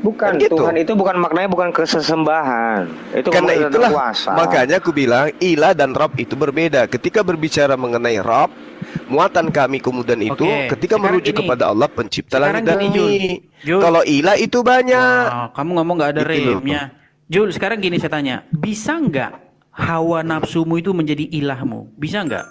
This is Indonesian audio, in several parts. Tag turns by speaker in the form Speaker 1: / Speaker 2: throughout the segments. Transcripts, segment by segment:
Speaker 1: Bukan,
Speaker 2: Kan gitu.
Speaker 1: Tuhan itu bukan maknanya bukan kesesembahan. Itu
Speaker 2: Karena
Speaker 1: ngomongin tentang
Speaker 2: itulah
Speaker 1: kuasa.
Speaker 2: makanya aku bilang ilah dan Rabb itu berbeda. Ketika berbicara mengenai Rabb, muatan kami kemudian itu
Speaker 3: Oke,
Speaker 2: ketika
Speaker 3: sekarang
Speaker 2: merujuk
Speaker 3: gini.
Speaker 2: kepada Allah pencipta
Speaker 3: Sekarang
Speaker 2: langit dan
Speaker 3: gini, Jul.
Speaker 2: bumi.
Speaker 3: Jul.
Speaker 2: Kalau ilah itu banyak.
Speaker 3: Wah, kamu ngomong nggak ada
Speaker 2: Gitu loh.
Speaker 3: remnya. Jul, sekarang gini saya tanya, bisa nggak hawa nafsumu itu menjadi ilahmu? Bisa nggak?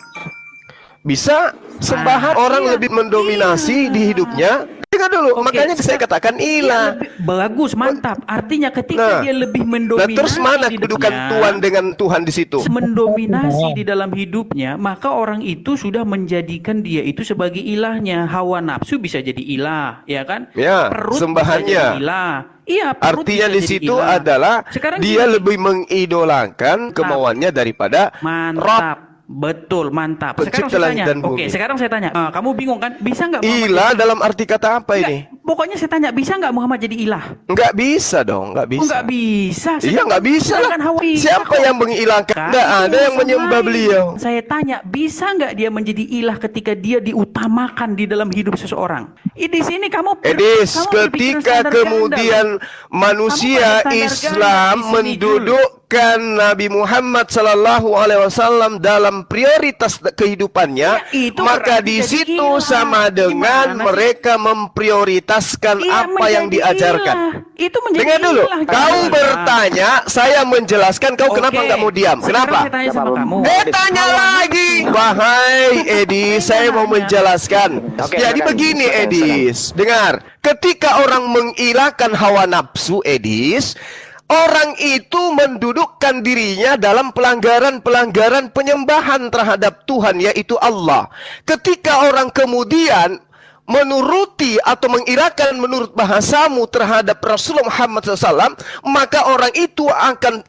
Speaker 2: Bisa sembahan orang
Speaker 3: iya,
Speaker 2: lebih mendominasi
Speaker 3: iya.
Speaker 2: di hidupnya. Dengar dulu,
Speaker 3: Oke,
Speaker 2: makanya saya katakan ilah.
Speaker 3: Bagus, mantap. Artinya ketika
Speaker 2: Nah,
Speaker 3: dia lebih
Speaker 2: Nah,
Speaker 3: mendominasi
Speaker 2: terus mana
Speaker 3: di
Speaker 2: kedudukan
Speaker 3: hidupnya,
Speaker 2: Tuhan dengan Tuhan di situ?
Speaker 3: mendominasi di dalam hidupnya, maka orang itu sudah menjadikan dia itu sebagai ilahnya. Hawa nafsu bisa jadi ilah, ya kan?
Speaker 2: Ya,
Speaker 3: Perut
Speaker 2: sembahannya.
Speaker 3: bisa jadi ilah. Iya, perut
Speaker 2: Artinya
Speaker 3: bisa
Speaker 2: di
Speaker 3: jadi
Speaker 2: situ
Speaker 3: ilah.
Speaker 2: adalah
Speaker 3: Sekarang
Speaker 2: dia
Speaker 3: gini.
Speaker 2: lebih mengidolakan kemauannya daripada Rabb.
Speaker 3: Mantap, betul, mantap. Sekarang
Speaker 2: Pencipta
Speaker 3: saya
Speaker 2: langit
Speaker 3: tanya,
Speaker 2: dan bumi.
Speaker 3: oke, sekarang saya tanya, kamu bingung kan? Bisa nggak Muhammad
Speaker 2: Ilah
Speaker 3: jadi-
Speaker 2: dalam arti kata apa
Speaker 3: Nggak,
Speaker 2: ini?
Speaker 3: pokoknya saya tanya, bisa nggak Muhammad jadi ilah?
Speaker 2: Nggak bisa dong, nggak
Speaker 3: Oh,
Speaker 2: bisa.
Speaker 3: nggak bisa.
Speaker 2: Iya, nggak bisa lah.
Speaker 3: Sedangkan Hawa
Speaker 2: Siapa
Speaker 3: kok.
Speaker 2: yang mengilangkan?
Speaker 3: Kan
Speaker 2: Nggak
Speaker 3: itu
Speaker 2: ada yang
Speaker 3: urusan
Speaker 2: menyembah
Speaker 3: lain.
Speaker 2: beliau.
Speaker 3: Saya tanya, bisa nggak dia menjadi ilah ketika dia diutamakan di dalam hidup seseorang? Di sini kamu
Speaker 2: Edis,
Speaker 3: kamu berbicara
Speaker 2: ketika
Speaker 3: standar
Speaker 2: kemudian
Speaker 3: ganda,
Speaker 2: manusia
Speaker 3: Kamu pakai standar
Speaker 2: Islam
Speaker 3: ganda di sini,
Speaker 2: mendudukkan Nabi Muhammad Sallallahu Alaihi Wasallam dalam prioritas kehidupannya,
Speaker 3: Ya, itu
Speaker 2: maka
Speaker 3: berarti
Speaker 2: di
Speaker 3: jadi
Speaker 2: situ
Speaker 3: ilah.
Speaker 2: sama dengan
Speaker 3: Gimana sih?
Speaker 2: mereka memprioritaskan
Speaker 3: Iya,
Speaker 2: apa yang
Speaker 3: menjadi
Speaker 2: diajarkan.
Speaker 3: ilah. Itu menjadi
Speaker 2: Dengar dulu,
Speaker 3: ilah.
Speaker 2: kau
Speaker 3: Gimana?
Speaker 2: bertanya, saya menjelaskan, kau kenapa nggak mau diam?
Speaker 3: Sekarang
Speaker 2: Kenapa?
Speaker 3: saya tanya sama kamu.
Speaker 2: Tanya lagi. Wahai Edi, saya mau menjelaskan.
Speaker 1: Oke,
Speaker 2: Jadi
Speaker 1: silakan.
Speaker 2: begini
Speaker 1: Silakan,
Speaker 2: Edis. Dengar, ketika orang mengilahkan hawa nafsu Edis, orang itu mendudukkan dirinya dalam pelanggaran-pelanggaran penyembahan terhadap Tuhan, yaitu Allah. Ketika orang kemudian menuruti atau mengirakan menurut bahasamu terhadap Rasulullah Muhammad SAW, maka orang itu akan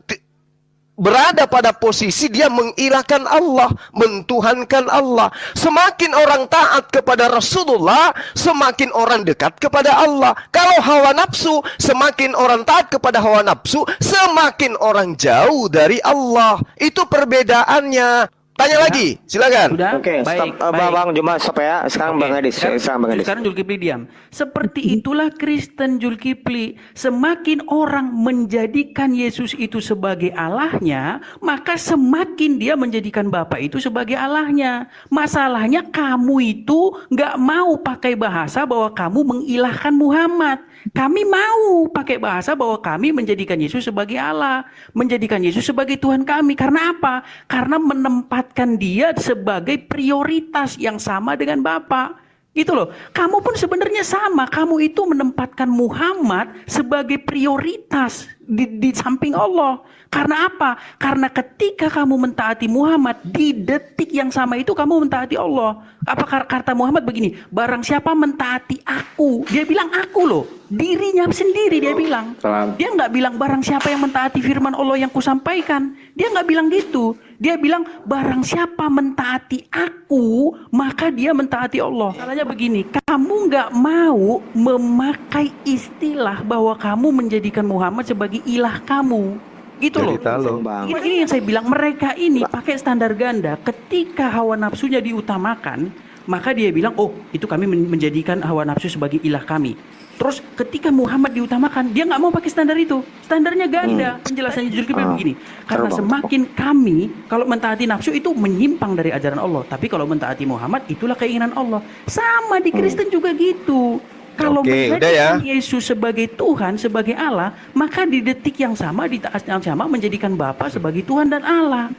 Speaker 2: berada pada posisi dia mengilahkan Allah, mentuhankan Allah. Semakin orang taat kepada Rasulullah, semakin orang dekat kepada Allah. Kalau hawa nafsu, semakin orang taat kepada hawa nafsu, semakin orang jauh dari Allah. Itu perbedaannya. Tanya lagi, silakan.
Speaker 3: Sudah?
Speaker 1: Oke,
Speaker 3: baik,
Speaker 1: stop.
Speaker 3: baik.
Speaker 1: Bang Juma, stop ya. Sekarang
Speaker 3: Oke,
Speaker 1: Bang Edis. Sekarang Bang Edis.
Speaker 3: Sekarang Zulkifli diam. Seperti itulah Kristen Zulkifli. Semakin orang menjadikan Yesus itu sebagai Allahnya, maka semakin dia menjadikan Bapa itu sebagai Allahnya. Masalahnya kamu itu nggak mau pakai bahasa bahwa kamu mengilahkan Muhammad. Kami mau pakai bahasa bahwa kami menjadikan Yesus sebagai Allah, menjadikan Yesus sebagai Tuhan kami. Karena apa? Karena menempatkan dia sebagai prioritas yang sama dengan Bapa. Gitu loh. Kamu pun sebenarnya sama. Kamu itu menempatkan Muhammad sebagai prioritas di samping Allah. Karena apa? Karena ketika kamu mentaati Muhammad, di detik yang sama itu kamu mentaati Allah. Apa kata Muhammad begini? Barang siapa mentaati aku, dia bilang aku loh. Dirinya sendiri dia bilang. Dia nggak bilang barang siapa yang mentaati firman Allah yang kusampaikan. Dia nggak bilang gitu. Dia bilang barang siapa mentaati aku, maka dia mentaati Allah. Salahnya begini, kamu nggak mau memakai istilah bahwa kamu menjadikan Muhammad sebagai ilah kamu. Gitu loh.
Speaker 2: Cerita lo.
Speaker 3: Ini yang saya bilang, mereka ini pakai standar ganda. Ketika hawa nafsunya diutamakan, maka dia bilang, oh itu kami menjadikan hawa nafsu sebagai ilah kami. Terus ketika Muhammad diutamakan, dia nggak mau pakai standar itu. Standarnya ganda. Penjelasannya Zulkifli begini. Karena semakin kami, kalau mentaati nafsu itu menyimpang dari ajaran Allah. Tapi kalau mentaati Muhammad, itulah keinginan Allah. Sama di Kristen juga gitu. Kalau
Speaker 2: Oke, udah
Speaker 3: menjadikan
Speaker 2: ya.
Speaker 3: Yesus sebagai Tuhan, sebagai Allah, maka di detik yang sama, di saat yang sama menjadikan Bapa sebagai Tuhan dan Allah.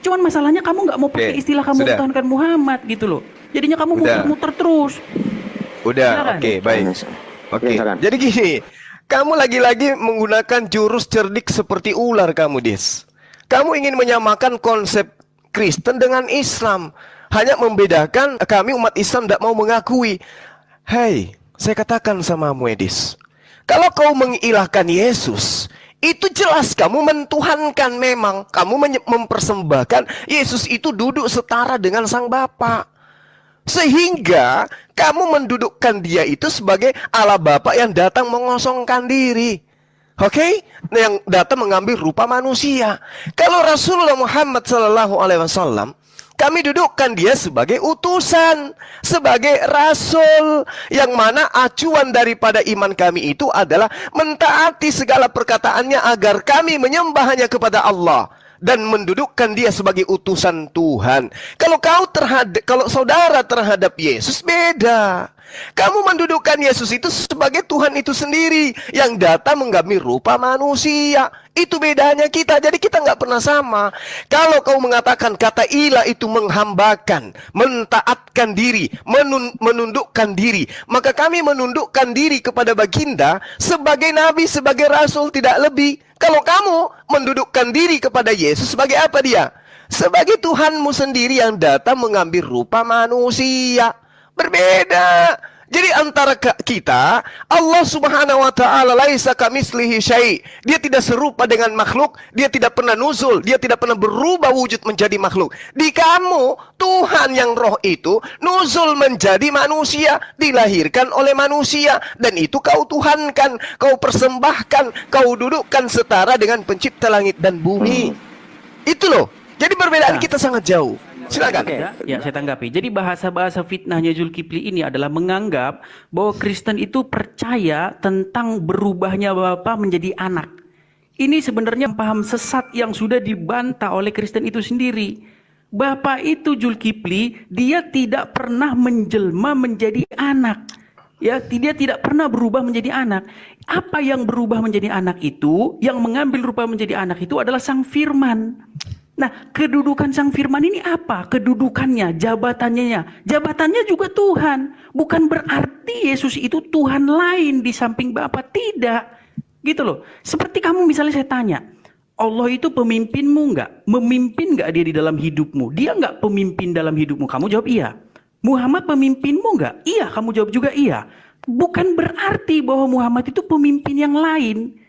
Speaker 3: Cuman masalahnya kamu nggak mau pakai
Speaker 2: Oke,
Speaker 3: istilah kamu
Speaker 2: sudah.
Speaker 3: tuhankan Muhammad gitu loh. Jadinya kamu
Speaker 2: Udah.
Speaker 3: muter-muter terus.
Speaker 2: Udah,
Speaker 3: Silakan.
Speaker 2: oke, baik. Oke,
Speaker 1: silakan.
Speaker 2: jadi gini, kamu lagi-lagi menggunakan jurus cerdik seperti ular kamu, Dis. Kamu ingin menyamakan konsep Kristen dengan Islam. Hanya membedakan kami umat Islam tidak mau mengakui. Hei, saya katakan sama Edis, kalau kau mengilahkan Yesus, itu jelas kamu mentuhankan memang. Kamu mempersembahkan Yesus itu duduk setara dengan Sang Bapa. Sehingga kamu mendudukkan dia itu sebagai Allah Bapa yang datang mengosongkan diri. Oke? Yang datang mengambil rupa manusia. Kalau Rasulullah Muhammad SAW Kami dudukkan dia sebagai utusan, sebagai rasul, yang mana acuan daripada iman kami itu adalah mentaati segala perkataannya agar kami menyembah hanya kepada Allah dan mendudukkan dia sebagai utusan Tuhan. Kalau saudara terhadap Yesus beda. Kamu mendudukkan Yesus itu sebagai Tuhan itu sendiri yang datang mengambil rupa manusia. Itu bedanya kita. Jadi kita nggak pernah sama. Kalau kau mengatakan kata ilah itu menghambakan, mentaatkan diri, menundukkan diri, maka kami menundukkan diri kepada baginda sebagai nabi, sebagai rasul, tidak lebih. Kalau kamu mendudukkan diri kepada Yesus sebagai apa dia? Sebagai Tuhanmu sendiri yang datang mengambil rupa manusia. Berbeda. Jadi antara kita, Allah Subhanahu wa taala laisa kamitslihi syai'. Dia tidak serupa dengan makhluk, dia tidak pernah nuzul, dia tidak pernah berubah wujud menjadi makhluk. Di kamu, Tuhan yang roh itu nuzul menjadi manusia, dilahirkan oleh manusia, dan itu kau tuhankan, kau persembahkan, kau dudukkan setara dengan pencipta langit dan bumi. Itu loh. Jadi perbedaan kita sangat jauh. Silakan.
Speaker 3: Ya, saya tanggapi. Jadi bahasa-bahasa fitnahnya Zulkifli ini adalah menganggap bahwa Kristen itu percaya tentang berubahnya Bapa menjadi anak. Ini sebenarnya paham sesat yang sudah dibantah oleh Kristen itu sendiri. Bapa itu Zulkifli, dia tidak pernah menjelma menjadi anak. Ya, dia tidak pernah berubah menjadi anak. Apa yang berubah menjadi anak itu, yang mengambil rupa menjadi anak itu adalah Sang Firman. Nah, kedudukan Sang Firman ini apa? Kedudukannya, jabatannya. Jabatannya juga Tuhan. Bukan berarti Yesus itu Tuhan lain di samping Bapa. Tidak. Gitu loh. Seperti kamu misalnya saya tanya, Allah itu pemimpinmu enggak? Memimpin enggak dia di dalam hidupmu? Dia enggak pemimpin dalam hidupmu? Kamu jawab iya. Muhammad pemimpinmu enggak? Iya, kamu jawab juga iya. Bukan berarti bahwa Muhammad itu pemimpin yang lain.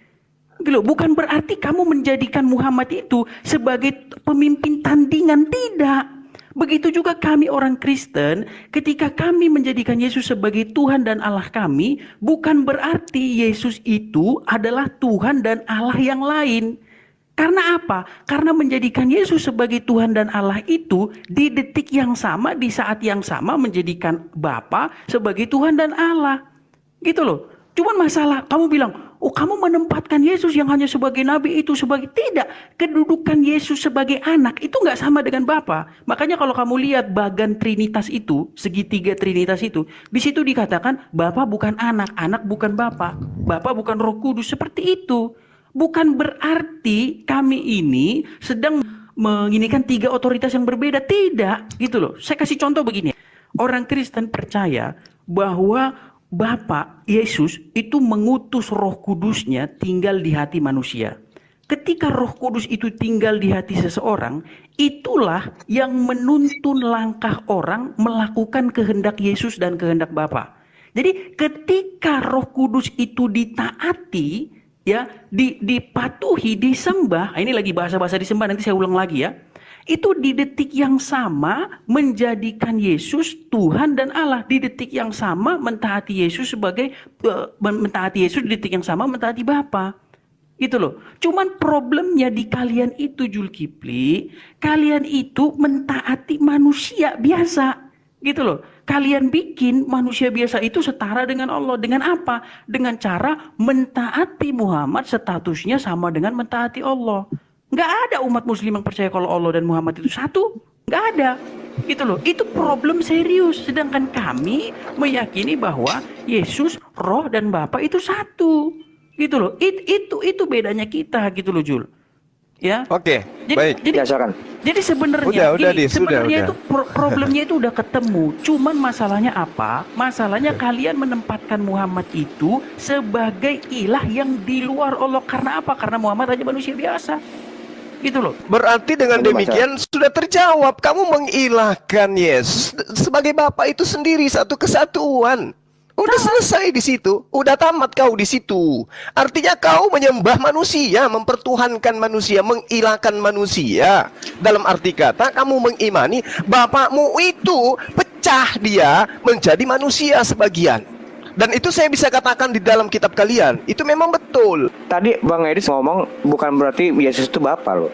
Speaker 3: Bukan berarti kamu menjadikan Muhammad itu sebagai pemimpin tandingan. Tidak. Begitu juga kami orang Kristen, ketika kami menjadikan Yesus sebagai Tuhan dan Allah kami, bukan berarti Yesus itu adalah Tuhan dan Allah yang lain. Karena apa? Karena menjadikan Yesus sebagai Tuhan dan Allah itu di detik yang sama, di saat yang sama menjadikan Bapa sebagai Tuhan dan Allah. Gitu loh. Cuman masalah, kamu bilang, oh kamu menempatkan Yesus yang hanya sebagai nabi itu sebagai, tidak. Kedudukan Yesus sebagai anak itu nggak sama dengan Bapa. Makanya kalau kamu lihat bagan Trinitas itu, segitiga Trinitas itu, di situ dikatakan Bapa bukan anak, anak bukan Bapa, Bapa bukan Roh Kudus, seperti itu. Bukan berarti kami ini sedang menginikan tiga otoritas yang berbeda, tidak, gitu loh. Saya kasih contoh begini. Orang Kristen percaya bahwa Bapa Yesus itu mengutus Roh Kudusnya tinggal di hati manusia. Ketika Roh Kudus itu tinggal di hati seseorang, itulah yang menuntun langkah orang melakukan kehendak Yesus dan kehendak Bapa. Jadi ketika Roh Kudus itu ditaati, ya, dipatuhi, disembah, ini lagi bahasa-bahasa disembah, nanti saya ulang lagi ya. Itu di detik yang sama menjadikan Yesus Tuhan dan Allah. Di detik yang sama mentaati Yesus sebagai mentaati Yesus, di detik yang sama mentaati Bapa. Gitu loh. Cuman problemnya di kalian itu Zulkifli, kalian itu mentaati manusia biasa. Gitu loh. Kalian bikin manusia biasa itu setara dengan Allah. Dengan apa? Dengan cara mentaati Muhammad, statusnya sama dengan mentaati Allah. Nggak ada umat muslim yang percaya kalau Allah dan Muhammad itu satu. Nggak ada. Gitu loh. Itu problem serius. Sedangkan kami meyakini bahwa Yesus, Roh dan Bapa itu satu. Gitu loh. Itu bedanya kita gitu loh, Jul. Ya.
Speaker 2: Oke, baik.
Speaker 3: Jadi sebenarnya itu problemnya itu udah ketemu. Cuman masalahnya apa? Masalahnya kalian menempatkan Muhammad itu sebagai ilah yang di luar Allah. Karena apa? Karena Muhammad hanya manusia biasa. Gitu loh.
Speaker 2: Berarti dengan demikian sudah terjawab. Kamu mengilahkan Yesus sebagai Bapa itu sendiri, satu kesatuan. Udah selesai di situ. Udah tamat kau di situ. Artinya kau menyembah manusia, mempertuhankan manusia, mengilahkan manusia. Dalam arti kata kamu mengimani Bapakmu itu pecah dia menjadi manusia sebagian. Dan itu saya bisa katakan di dalam kitab kalian. Itu memang betul.
Speaker 1: Tadi Bang Edis ngomong bukan berarti Yesus itu Bapa loh.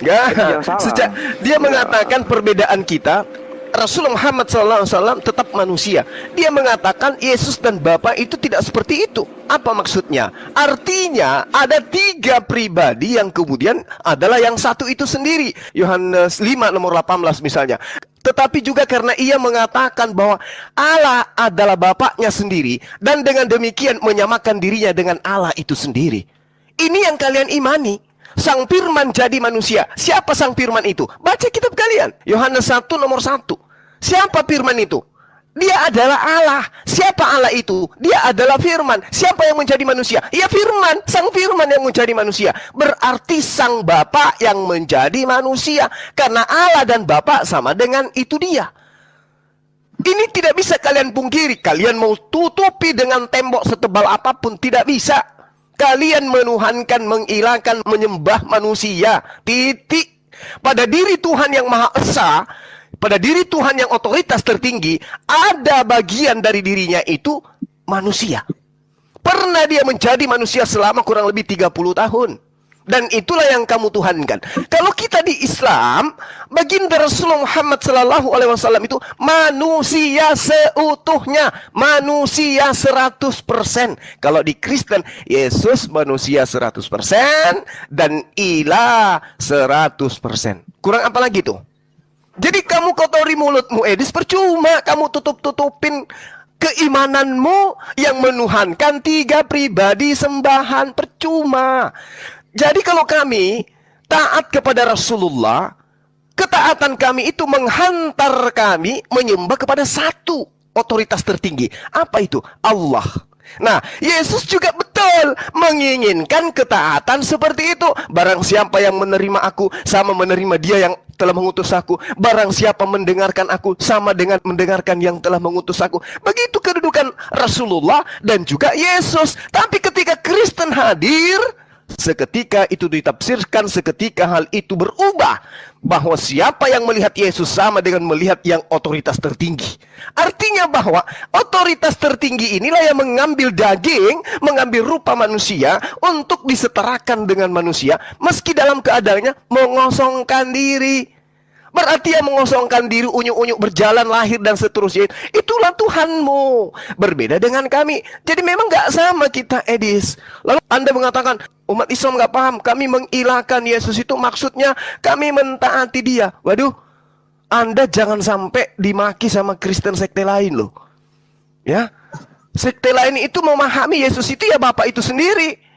Speaker 2: Enggak.
Speaker 1: Itu yang salah.
Speaker 2: Dia mengatakan perbedaan kita, Rasulullah Muhammad SAW tetap manusia. Dia mengatakan Yesus dan Bapa itu tidak seperti itu. Apa maksudnya? Artinya ada 3 pribadi yang kemudian adalah yang satu itu sendiri. Yohanes 5 nomor 18 misalnya. Tetapi juga karena ia mengatakan bahwa Allah adalah Bapaknya sendiri, dan dengan demikian menyamakan dirinya dengan Allah itu sendiri. Ini yang kalian imani. Sang Firman jadi manusia. Siapa Sang Firman itu? Baca kitab kalian. Yohanes 1 nomor 1. Siapa Firman itu? Dia adalah Allah. Siapa Allah itu? Dia adalah Firman. Siapa yang menjadi manusia? Ya Firman. Sang Firman yang menjadi manusia. Berarti Sang Bapa yang menjadi manusia. Karena Allah dan Bapa sama dengan itu dia. Ini tidak bisa kalian pungkiri. Kalian mau tutupi dengan tembok setebal apapun, tidak bisa. Kalian menuhankan, mengilahkan, menyembah manusia. Titik. Pada diri Tuhan yang Maha Esa, pada diri Tuhan yang otoritas tertinggi, ada bagian dari dirinya itu manusia. Pernah dia menjadi manusia selama kurang lebih 30 tahun. Dan itulah yang kamu tuhankan. Kalau kita di Islam, baginda Rasulullah Muhammad SAW itu manusia seutuhnya, manusia 100%. Kalau di Kristen, Yesus manusia 100% dan ilah 100%. Kurang apa lagi tuh? Jadi kamu kotori mulutmu, Edis, percuma kamu tutup-tutupin keimananmu yang menuhankan 3 pribadi sembahan, percuma. Jadi kalau kami taat kepada Rasulullah, ketaatan kami itu menghantar kami menyembah kepada satu otoritas tertinggi. Apa itu? Allah. Nah, Yesus juga betul menginginkan ketaatan seperti itu. Barang siapa yang menerima aku, sama menerima dia yang telah mengutus aku. Barang siapa mendengarkan aku, sama dengan mendengarkan yang telah mengutus aku. Begitu kedudukan Rasulullah dan juga Yesus. Tapi ketika Kristen hadir, seketika itu ditafsirkan, seketika hal itu berubah, bahwa siapa yang melihat Yesus sama dengan melihat yang otoritas tertinggi. Artinya bahwa otoritas tertinggi inilah yang mengambil daging, mengambil rupa manusia untuk disetarakan dengan manusia, meski dalam keadaannya mengosongkan diri. Berarti yang mengosongkan diri, unyuk-unyuk berjalan, lahir dan seterusnya, itulah Tuhanmu. Berbeda dengan kami. Jadi memang gak sama kita, Edis. Lalu Anda mengatakan, umat Islam gak paham, kami mengilahkan Yesus itu maksudnya kami mentaati dia. Waduh, Anda jangan sampai dimaki sama Kristen sekte lain loh. Ya, sekte lain itu memahami Yesus itu ya Bapak itu sendiri.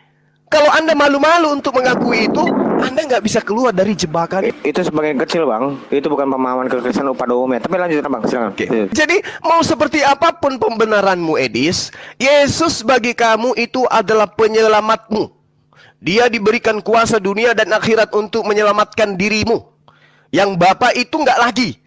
Speaker 2: Kalau Anda malu-malu untuk mengakui itu, Anda nggak bisa keluar dari jebakan.
Speaker 1: Itu sebagian kecil, Bang. Itu bukan pemahaman kekristenan pada umumnya. Tapi lanjut, Bang. Silakan.
Speaker 2: Oke. Jadi mau seperti apapun pembenaranmu, Edis, Yesus bagi kamu itu adalah penyelamatmu. Dia diberikan kuasa dunia dan akhirat untuk menyelamatkan dirimu. Yang Bapa itu nggak lagi.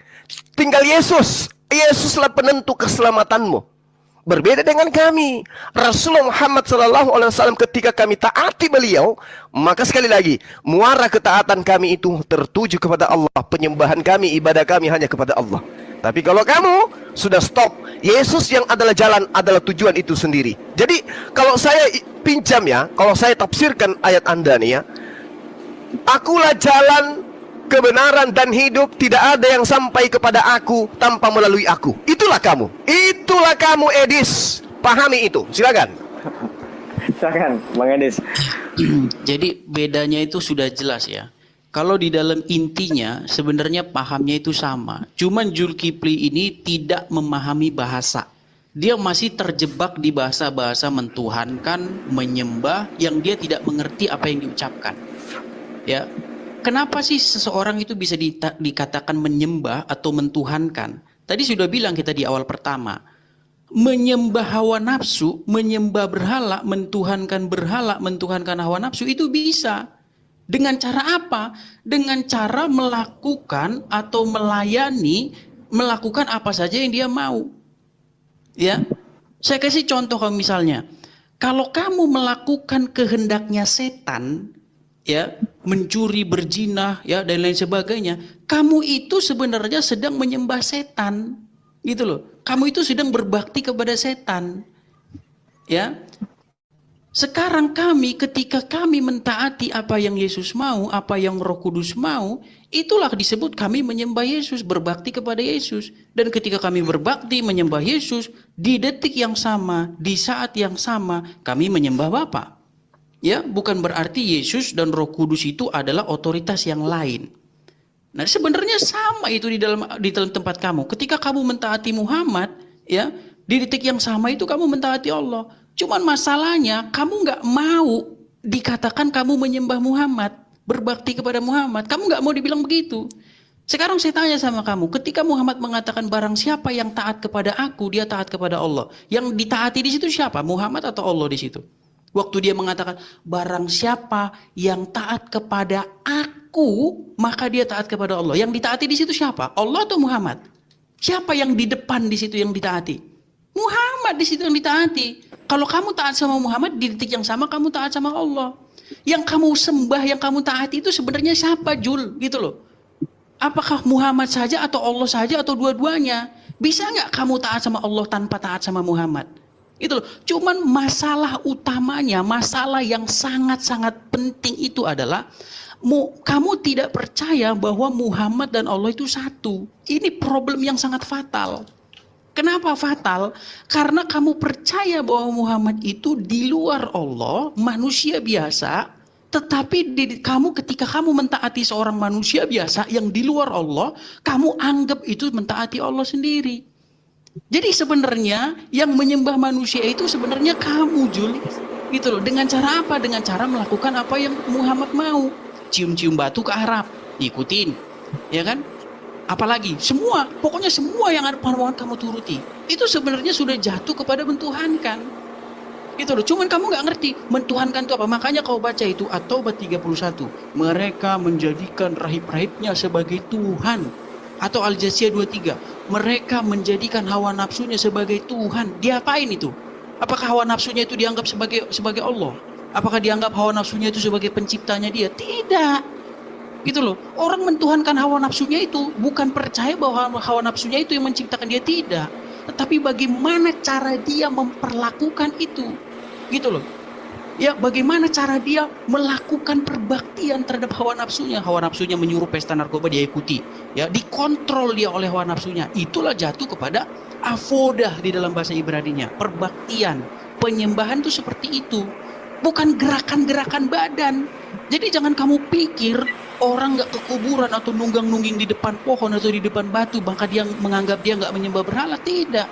Speaker 2: Tinggal Yesus. Yesuslah penentu keselamatanmu. Berbeda dengan kami. Rasulullah Muhammad SAW ketika kami taati beliau, maka sekali lagi, muara ketaatan kami itu tertuju kepada Allah. Penyembahan kami, ibadah kami hanya kepada Allah. Tapi kalau kamu sudah stop, Yesus yang adalah jalan, adalah tujuan itu sendiri. Jadi kalau saya pinjam ya, kalau saya tafsirkan ayat Anda nih ya, akulah jalan, kebenaran dan hidup, tidak ada yang sampai kepada aku tanpa melalui aku. Itulah kamu. Itulah kamu, Edis. Pahami itu. Silakan.
Speaker 1: Silakan, Bang Edis.
Speaker 3: Jadi bedanya itu sudah jelas ya. Kalau di dalam intinya sebenarnya pahamnya itu sama. Cuman Zulkifli ini tidak memahami bahasa. Dia masih terjebak di bahasa-bahasa mentuhankan, menyembah yang dia tidak mengerti apa yang diucapkan. Ya. Kenapa sih seseorang itu bisa dikatakan menyembah atau mentuhankan? Tadi sudah bilang kita di awal pertama. Menyembah hawa nafsu, menyembah berhala, mentuhankan hawa nafsu itu bisa. Dengan cara apa? Dengan cara melakukan atau melakukan apa saja yang dia mau. Ya. Saya kasih contoh misalnya. Kalau kamu melakukan kehendaknya setan, ya, mencuri, berzina, ya, dan lain sebagainya, kamu itu sebenarnya sedang menyembah setan, gitu loh. Kamu itu sedang berbakti kepada setan, ya. Sekarang ketika kami mentaati apa yang Yesus mau, apa yang Roh Kudus mau, itulah disebut kami menyembah Yesus, berbakti kepada Yesus. Dan ketika kami berbakti menyembah Yesus, di detik yang sama, di saat yang sama, kami menyembah Bapa. Ya, bukan berarti Yesus dan Roh Kudus itu adalah otoritas yang lain. Nah, sebenarnya sama itu di dalam tempat kamu. Ketika kamu mentaati Muhammad, ya, di detik yang sama itu kamu mentaati Allah. Cuman masalahnya kamu nggak mau dikatakan kamu menyembah Muhammad, berbakti kepada Muhammad. Kamu nggak mau dibilang begitu. Sekarang saya tanya sama kamu, ketika Muhammad mengatakan barang siapa yang taat kepada aku, dia taat kepada Allah. Yang ditaati di situ siapa? Muhammad atau Allah di situ? Waktu dia mengatakan barang siapa yang taat kepada aku, maka dia taat kepada Allah. Yang ditaati di situ siapa? Allah atau Muhammad? Siapa yang di depan di situ yang ditaati? Muhammad di situ yang ditaati. Kalau kamu taat sama Muhammad, di detik yang sama kamu taat sama Allah. Yang kamu sembah, yang kamu taati itu sebenarnya siapa, Jul? Gitu loh. Apakah Muhammad saja atau Allah saja atau dua-duanya? Bisa nggak kamu taat sama Allah tanpa taat sama Muhammad? Itu loh. Cuman masalah utamanya, masalah yang sangat-sangat penting itu adalah kamu tidak percaya bahwa Muhammad dan Allah itu satu. Ini problem yang sangat fatal. Kenapa fatal? Karena kamu percaya bahwa Muhammad itu di luar Allah, manusia biasa, tetapi ketika kamu mentaati seorang manusia biasa yang di luar Allah, kamu anggap itu mentaati Allah sendiri. Jadi sebenarnya yang menyembah manusia itu sebenarnya kamu, Jul. Gitu loh. Dengan cara apa? Dengan cara melakukan apa yang Muhammad mau. Cium-cium batu ke Arab, ikutin. Ya kan? Apalagi pokoknya semua yang ada Muhammad kamu turuti. Itu sebenarnya sudah jatuh kepada mentuhankan. Gitu loh. Cuman kamu nggak ngerti mentuhankan itu apa. Makanya kau baca itu At-Taubah 31. Mereka menjadikan rahib-rahibnya sebagai Tuhan. Atau Al-Jasiyah 23. Mereka menjadikan hawa nafsunya sebagai Tuhan. Diapain itu? Apakah hawa nafsunya itu dianggap sebagai Allah? Apakah dianggap hawa nafsunya itu sebagai penciptanya dia? Tidak. Gitu loh. Orang mentuhankan hawa nafsunya itu bukan percaya bahwa hawa nafsunya itu yang menciptakan dia, tidak. Tetapi bagaimana cara dia memperlakukan itu. Gitu loh. Ya, bagaimana cara dia melakukan perbaktian terhadap hawa nafsunya. Hawa nafsunya menyuruh pesta narkoba, dia ikuti. Ya, dikontrol dia oleh hawa nafsunya. Itulah jatuh kepada avodah di dalam bahasa Ibraninya. Perbaktian, penyembahan itu seperti itu. Bukan gerakan-gerakan badan. Jadi jangan kamu pikir orang nggak ke kuburan atau nunggang-nungging di depan pohon atau di depan batu, maka dia menganggap dia nggak menyembah berhala. Tidak.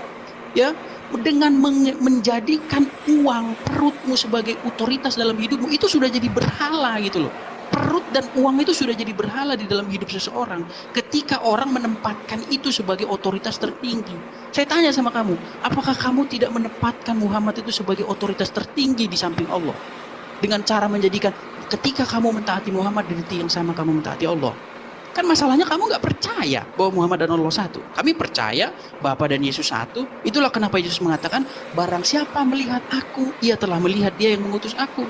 Speaker 3: Ya, dengan menjadikan uang perutmu sebagai otoritas dalam hidupmu, itu sudah jadi berhala gitu loh. Perut dan uang itu sudah jadi berhala di dalam hidup seseorang ketika orang menempatkan itu sebagai otoritas tertinggi. Saya tanya sama kamu, apakah kamu tidak menempatkan Muhammad itu sebagai otoritas tertinggi di samping Allah? Dengan cara menjadikan ketika kamu mentaati Muhammad, di detik yang sama kamu mentaati Allah. Kan masalahnya kamu nggak percaya bahwa Muhammad dan Allah satu. Kami percaya Bapa dan Yesus satu. Itulah kenapa Yesus mengatakan, barang siapa melihat aku, ia telah melihat dia yang mengutus aku.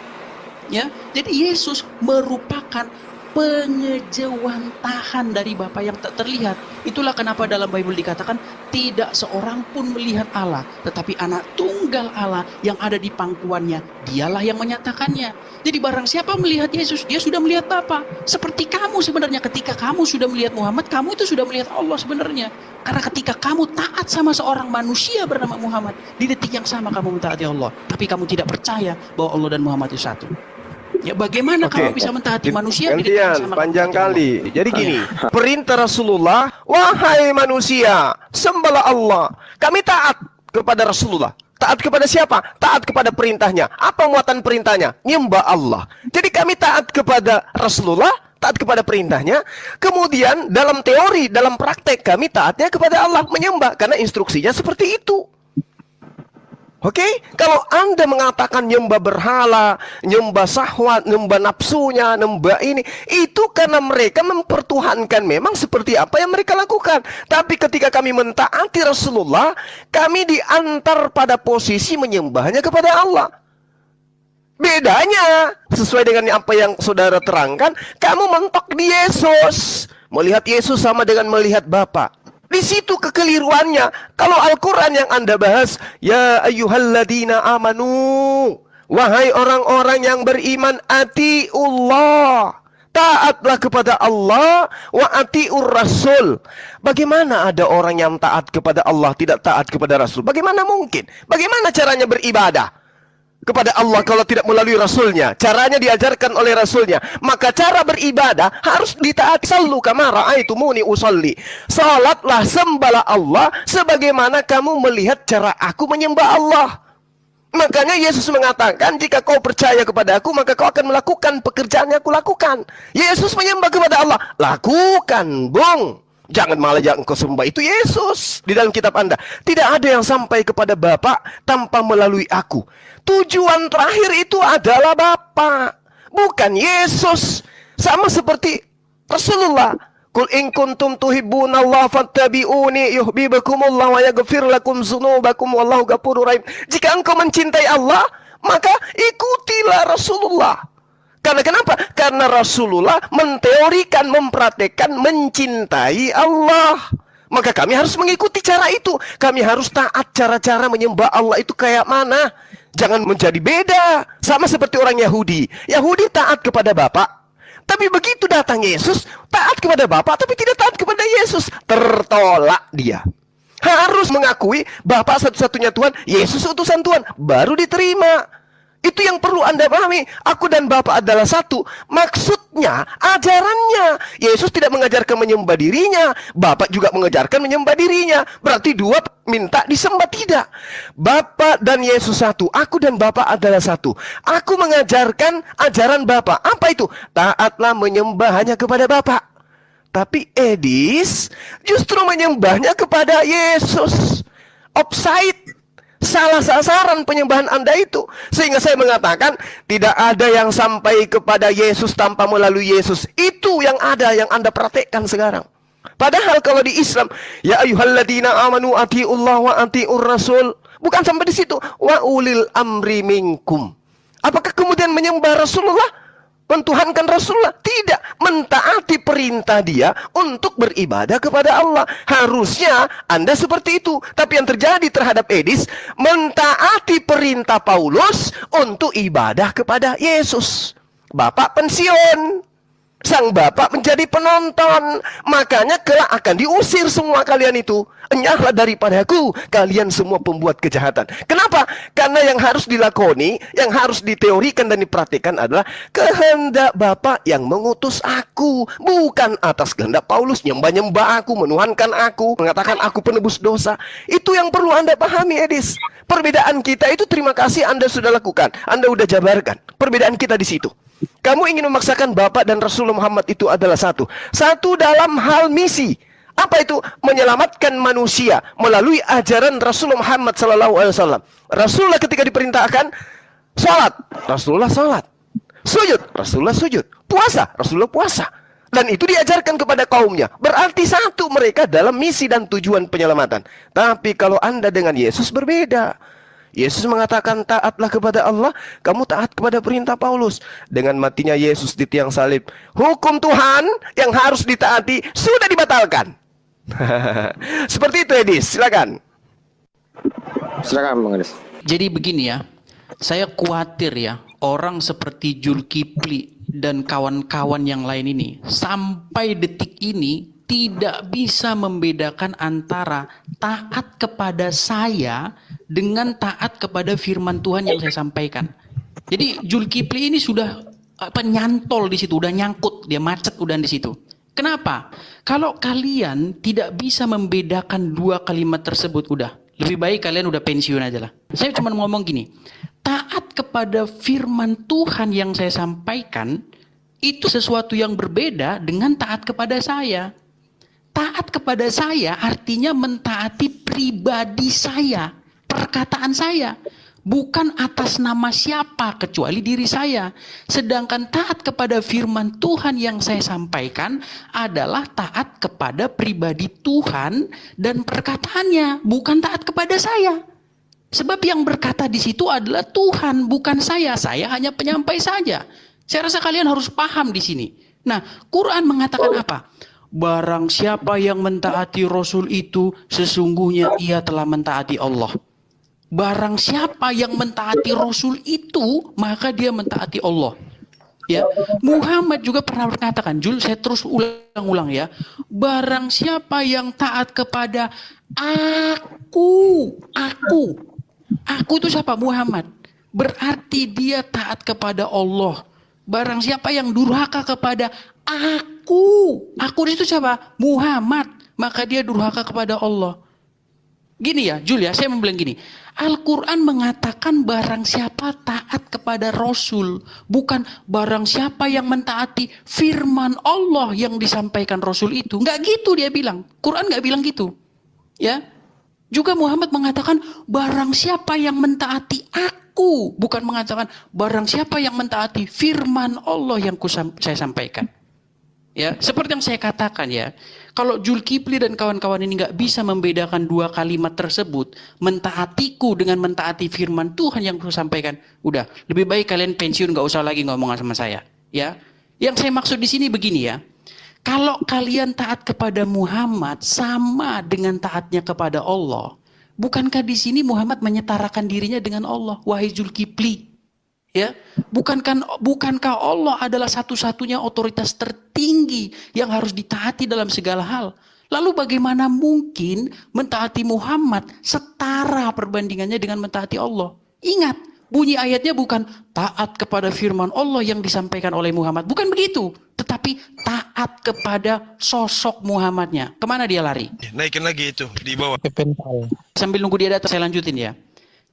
Speaker 3: Ya, jadi Yesus merupakan pengejawantahan dari Bapa yang tak terlihat. Itulah kenapa dalam Bible dikatakan tidak seorang pun melihat Allah, tetapi anak tunggal Allah yang ada di pangkuannya, dialah yang menyatakannya. Jadi barang siapa melihat Yesus, dia sudah melihat Bapa. Seperti kamu sebenarnya, ketika kamu sudah melihat Muhammad, kamu itu sudah melihat Allah sebenarnya. Karena ketika kamu taat sama seorang manusia bernama Muhammad, di detik yang sama kamu mentaati Allah. Tapi kamu tidak percaya bahwa Allah dan Muhammad itu satu. Ya, bagaimana kamu bisa mentaati manusia?
Speaker 2: Gantian, panjang kali. Jadi gini, perintah Rasulullah, wahai manusia, sembahlah Allah. Kami taat kepada Rasulullah. Taat kepada siapa? Taat kepada perintahnya. Apa muatan perintahnya? Nyembah Allah. Jadi kami taat kepada Rasulullah, taat kepada perintahnya. Kemudian dalam teori, dalam praktek kami taatnya kepada Allah, menyembah. Karena instruksinya seperti itu. Oke, kalau Anda mengatakan nyembah berhala, nyembah syahwat, nyembah nafsunya, nyembah ini, itu karena mereka mempertuhankan memang seperti apa yang mereka lakukan. Tapi ketika kami mentaati Rasulullah, kami diantar pada posisi menyembahnya kepada Allah. Bedanya, sesuai dengan apa yang saudara terangkan, kamu mentok di Yesus. Melihat Yesus sama dengan melihat Bapa. Di situ kekeliruannya. Kalau Al-Quran yang Anda bahas, ya ayyuhalladzina amanu, Wahai orang-orang yang beriman, atiullah, taatlah kepada Allah, wa atiur rasul. Bagaimana ada orang yang taat kepada Allah tidak taat kepada Rasul? Bagaimana mungkin? Bagaimana caranya beribadah kepada Allah kalau tidak melalui Rasulnya? Caranya diajarkan oleh Rasulnya. Maka cara beribadah harus ditaati. Sallu kama ra'aitumuni usolli. Salatlah, sembahlah Allah sebagaimana kamu melihat cara aku menyembah Allah. Makanya Yesus mengatakan, jika kau percaya kepada aku, maka kau akan melakukan pekerjaan yang aku lakukan. Yesus menyembah kepada Allah. Lakukan, bung. Jangan malah yang engkau sembah itu Yesus. Di dalam kitab Anda, tidak ada yang sampai kepada Bapa tanpa melalui aku. Tujuan terakhir itu adalah Bapa, bukan Yesus. Sama seperti Rasulullah. Qul in kuntum tuhibbunallaha fattabi'uni yuhibbukumullah wa yaghfir lakum dzunubakum wallahu ghafurur rahim. Jika engkau mencintai Allah, maka ikutilah Rasulullah. Karena kenapa? Karena Rasulullah menteorikan, mempraktekkan mencintai Allah. Maka kami harus mengikuti cara itu. Kami harus taat cara-cara menyembah Allah itu kayak mana. Jangan menjadi beda. Sama seperti orang Yahudi. Yahudi taat kepada Bapa. Tapi begitu datang Yesus, taat kepada Bapa, tapi tidak taat kepada Yesus. Tertolak dia. Harus mengakui Bapa satu-satunya Tuhan, Yesus utusan Tuhan, baru diterima. Itu yang perlu Anda pahami. Aku dan Bapa adalah satu. Maksudnya, ajarannya. Yesus tidak mengajarkan menyembah dirinya. Bapa juga mengajarkan menyembah dirinya. Berarti dua minta disembah, tidak. Bapa dan Yesus satu. Aku dan Bapa adalah satu. Aku mengajarkan ajaran Bapa. Apa itu? Taatlah menyembah hanya kepada Bapa. Tapi Edis justru menyembahnya kepada Yesus. Offside. Salah sasaran penyembahan Anda itu. Sehingga saya mengatakan tidak ada yang sampai kepada Yesus tanpa melalui Yesus. Itu yang ada, yang Anda praktekkan sekarang. Padahal kalau di Islam, ya ayyuhalladzina amanu atiullah wa atiur rasul, bukan sampai di situ. Wa ulil amri minkum. Apakah kemudian menyembah Rasulullah? Mentuhankan Rasulullah? Tidak. Mentaati perintah dia untuk beribadah kepada Allah. Harusnya Anda seperti itu. Tapi yang terjadi terhadap Edis, mentaati perintah Paulus untuk ibadah kepada Yesus. Bapak pensiun, sang bapak menjadi penonton. Makanya kelak akan diusir semua kalian itu. Enyahlah daripadaku, kalian semua pembuat kejahatan. Kenapa? Karena yang harus dilakoni, yang harus diteorikan dan dipraktikkan adalah kehendak Bapa yang mengutus aku. Bukan atas kehendak Paulus, nyembah-nyembah aku, menuhankan aku, mengatakan aku penebus dosa. Itu yang perlu Anda pahami, Edis. Perbedaan kita itu terima kasih Anda sudah lakukan. Anda sudah jabarkan. Perbedaan kita di situ. Kamu ingin memaksakan Bapa dan Rasulullah Muhammad itu adalah satu. Satu dalam hal misi. Apa itu? Menyelamatkan manusia melalui ajaran Rasulullah Muhammad SAW. Rasulullah ketika diperintahkan salat, Rasulullah salat. Sujud, Rasulullah sujud. Puasa, Rasulullah puasa. Dan itu diajarkan kepada kaumnya. Berarti satu mereka dalam misi dan tujuan penyelamatan. Tapi kalau Anda dengan Yesus berbeda. Yesus mengatakan taatlah kepada Allah, kamu taat kepada perintah Paulus. Dengan matinya Yesus di tiang salib, hukum Tuhan yang harus ditaati sudah dibatalkan. Seperti itu, Edis, silakan.
Speaker 1: Silakan Bang Edis.
Speaker 3: Jadi begini ya, saya khawatir ya, orang seperti Zulkifli dan kawan-kawan yang lain ini sampai detik ini tidak bisa membedakan antara taat kepada saya dengan taat kepada firman Tuhan yang saya sampaikan. Jadi Zulkifli ini sudah nyantol di situ, udah nyangkut, dia macet udah di situ. Kenapa? Kalau kalian tidak bisa membedakan dua kalimat tersebut, udah lebih baik kalian udah pensiun aja lah. Saya cuma ngomong gini, taat kepada firman Tuhan yang saya sampaikan itu sesuatu yang berbeda dengan taat kepada saya. Taat kepada saya artinya mentaati pribadi saya, perkataan saya. Bukan atas nama siapa kecuali diri saya. Sedangkan taat kepada firman Tuhan yang saya sampaikan adalah taat kepada pribadi Tuhan dan perkataannya, bukan taat kepada saya. Sebab yang berkata di situ adalah Tuhan, bukan saya. Saya hanya penyampai saja. Saya rasa kalian harus paham di sini. Nah, Quran mengatakan apa? Barang siapa yang mentaati Rasul itu, sesungguhnya ia telah mentaati Allah. Barang siapa yang mentaati Rasul itu, maka dia mentaati Allah. Ya, Muhammad juga pernah berkatakan, Jul, saya terus ulang-ulang ya. Barang siapa yang taat kepada aku itu siapa? Muhammad. Berarti dia taat kepada Allah. Barang siapa yang durhaka kepada aku itu siapa? Muhammad. Maka dia durhaka kepada Allah. Gini ya, Jul ya, saya mau bilang gini. Al-Quran mengatakan barang siapa taat kepada Rasul. Bukan barang siapa yang mentaati firman Allah yang disampaikan Rasul itu. Nggak gitu dia bilang. Quran nggak bilang gitu. Ya. Juga Muhammad mengatakan barang siapa yang mentaati aku. Bukan mengatakan barang siapa yang mentaati firman Allah yang saya sampaikan. Ya, seperti yang saya katakan ya, kalau Zulkifli dan kawan-kawan ini nggak bisa membedakan dua kalimat tersebut, mentaatiku dengan mentaati firman Tuhan yang saya sampaikan, udah lebih baik kalian pensiun, nggak usah lagi ngomong sama saya. Ya, yang saya maksud di sini begini ya, kalau kalian taat kepada Muhammad sama dengan taatnya kepada Allah, bukankah di sini Muhammad menyetarakan dirinya dengan Allah, wahai Zulkifli? Ya, bukankah Allah adalah satu-satunya otoritas tertinggi yang harus ditaati dalam segala hal? Lalu bagaimana mungkin mentaati Muhammad setara perbandingannya dengan mentaati Allah? Ingat, bunyi ayatnya bukan taat kepada firman Allah yang disampaikan oleh Muhammad. Bukan begitu. Tetapi taat kepada sosok Muhammadnya. Kemana dia lari?
Speaker 4: Naikin lagi itu, di bawah.
Speaker 3: Sambil nunggu dia datang, saya lanjutin ya.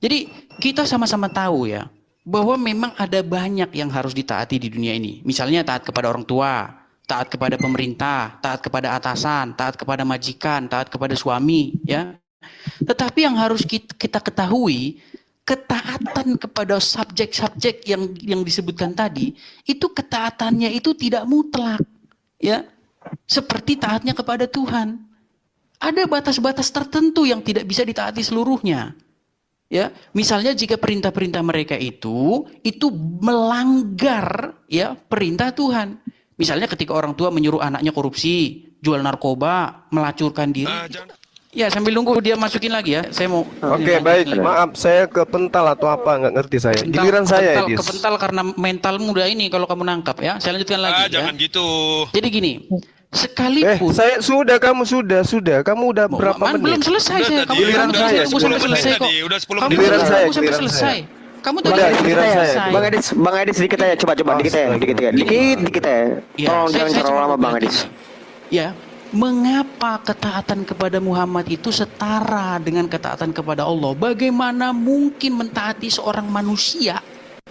Speaker 3: Jadi kita sama-sama tahu ya, bahwa memang ada banyak yang harus ditaati di dunia ini. Misalnya taat kepada orang tua, taat kepada pemerintah, taat kepada atasan, taat kepada majikan, taat kepada suami, ya. Tetapi yang harus kita ketahui, ketaatan kepada subjek-subjek yang disebutkan tadi, itu ketaatannya itu tidak mutlak, ya. Seperti taatnya kepada Tuhan. Ada batas-batas tertentu yang tidak bisa ditaati seluruhnya. Ya, misalnya jika perintah-perintah mereka itu melanggar ya perintah Tuhan. Misalnya ketika orang tua menyuruh anaknya korupsi, jual narkoba, melacurkan diri. Ya, sambil nunggu dia masukin lagi ya. Saya mau.
Speaker 2: Oke, baik. Maaf, saya kepental atau apa nggak ngerti saya. Giliran saya, Edis.
Speaker 3: Kepental karena mental muda ini kalau kamu nangkap ya. Saya lanjutkan lagi ya.
Speaker 4: Jangan gitu.
Speaker 3: Jadi gini. Sekalipun
Speaker 2: saya kamu sudah. Kamu udah berapa menit?
Speaker 3: Belum selesai saya. Kamu
Speaker 2: giliran saya.
Speaker 3: Sampai selesai kok.
Speaker 4: Udah 10
Speaker 3: Kamu
Speaker 4: menit.
Speaker 3: sampai selesai. Kamu tadi
Speaker 2: giliran saya.
Speaker 1: Bang Edis sedikit aja, coba dikit ya. Dikit ya. Tolong jangan terlalu lama Bang Edis.
Speaker 3: Ya, mengapa ketaatan kepada Muhammad itu setara dengan ketaatan kepada Allah? Bagaimana mungkin mentaati seorang manusia?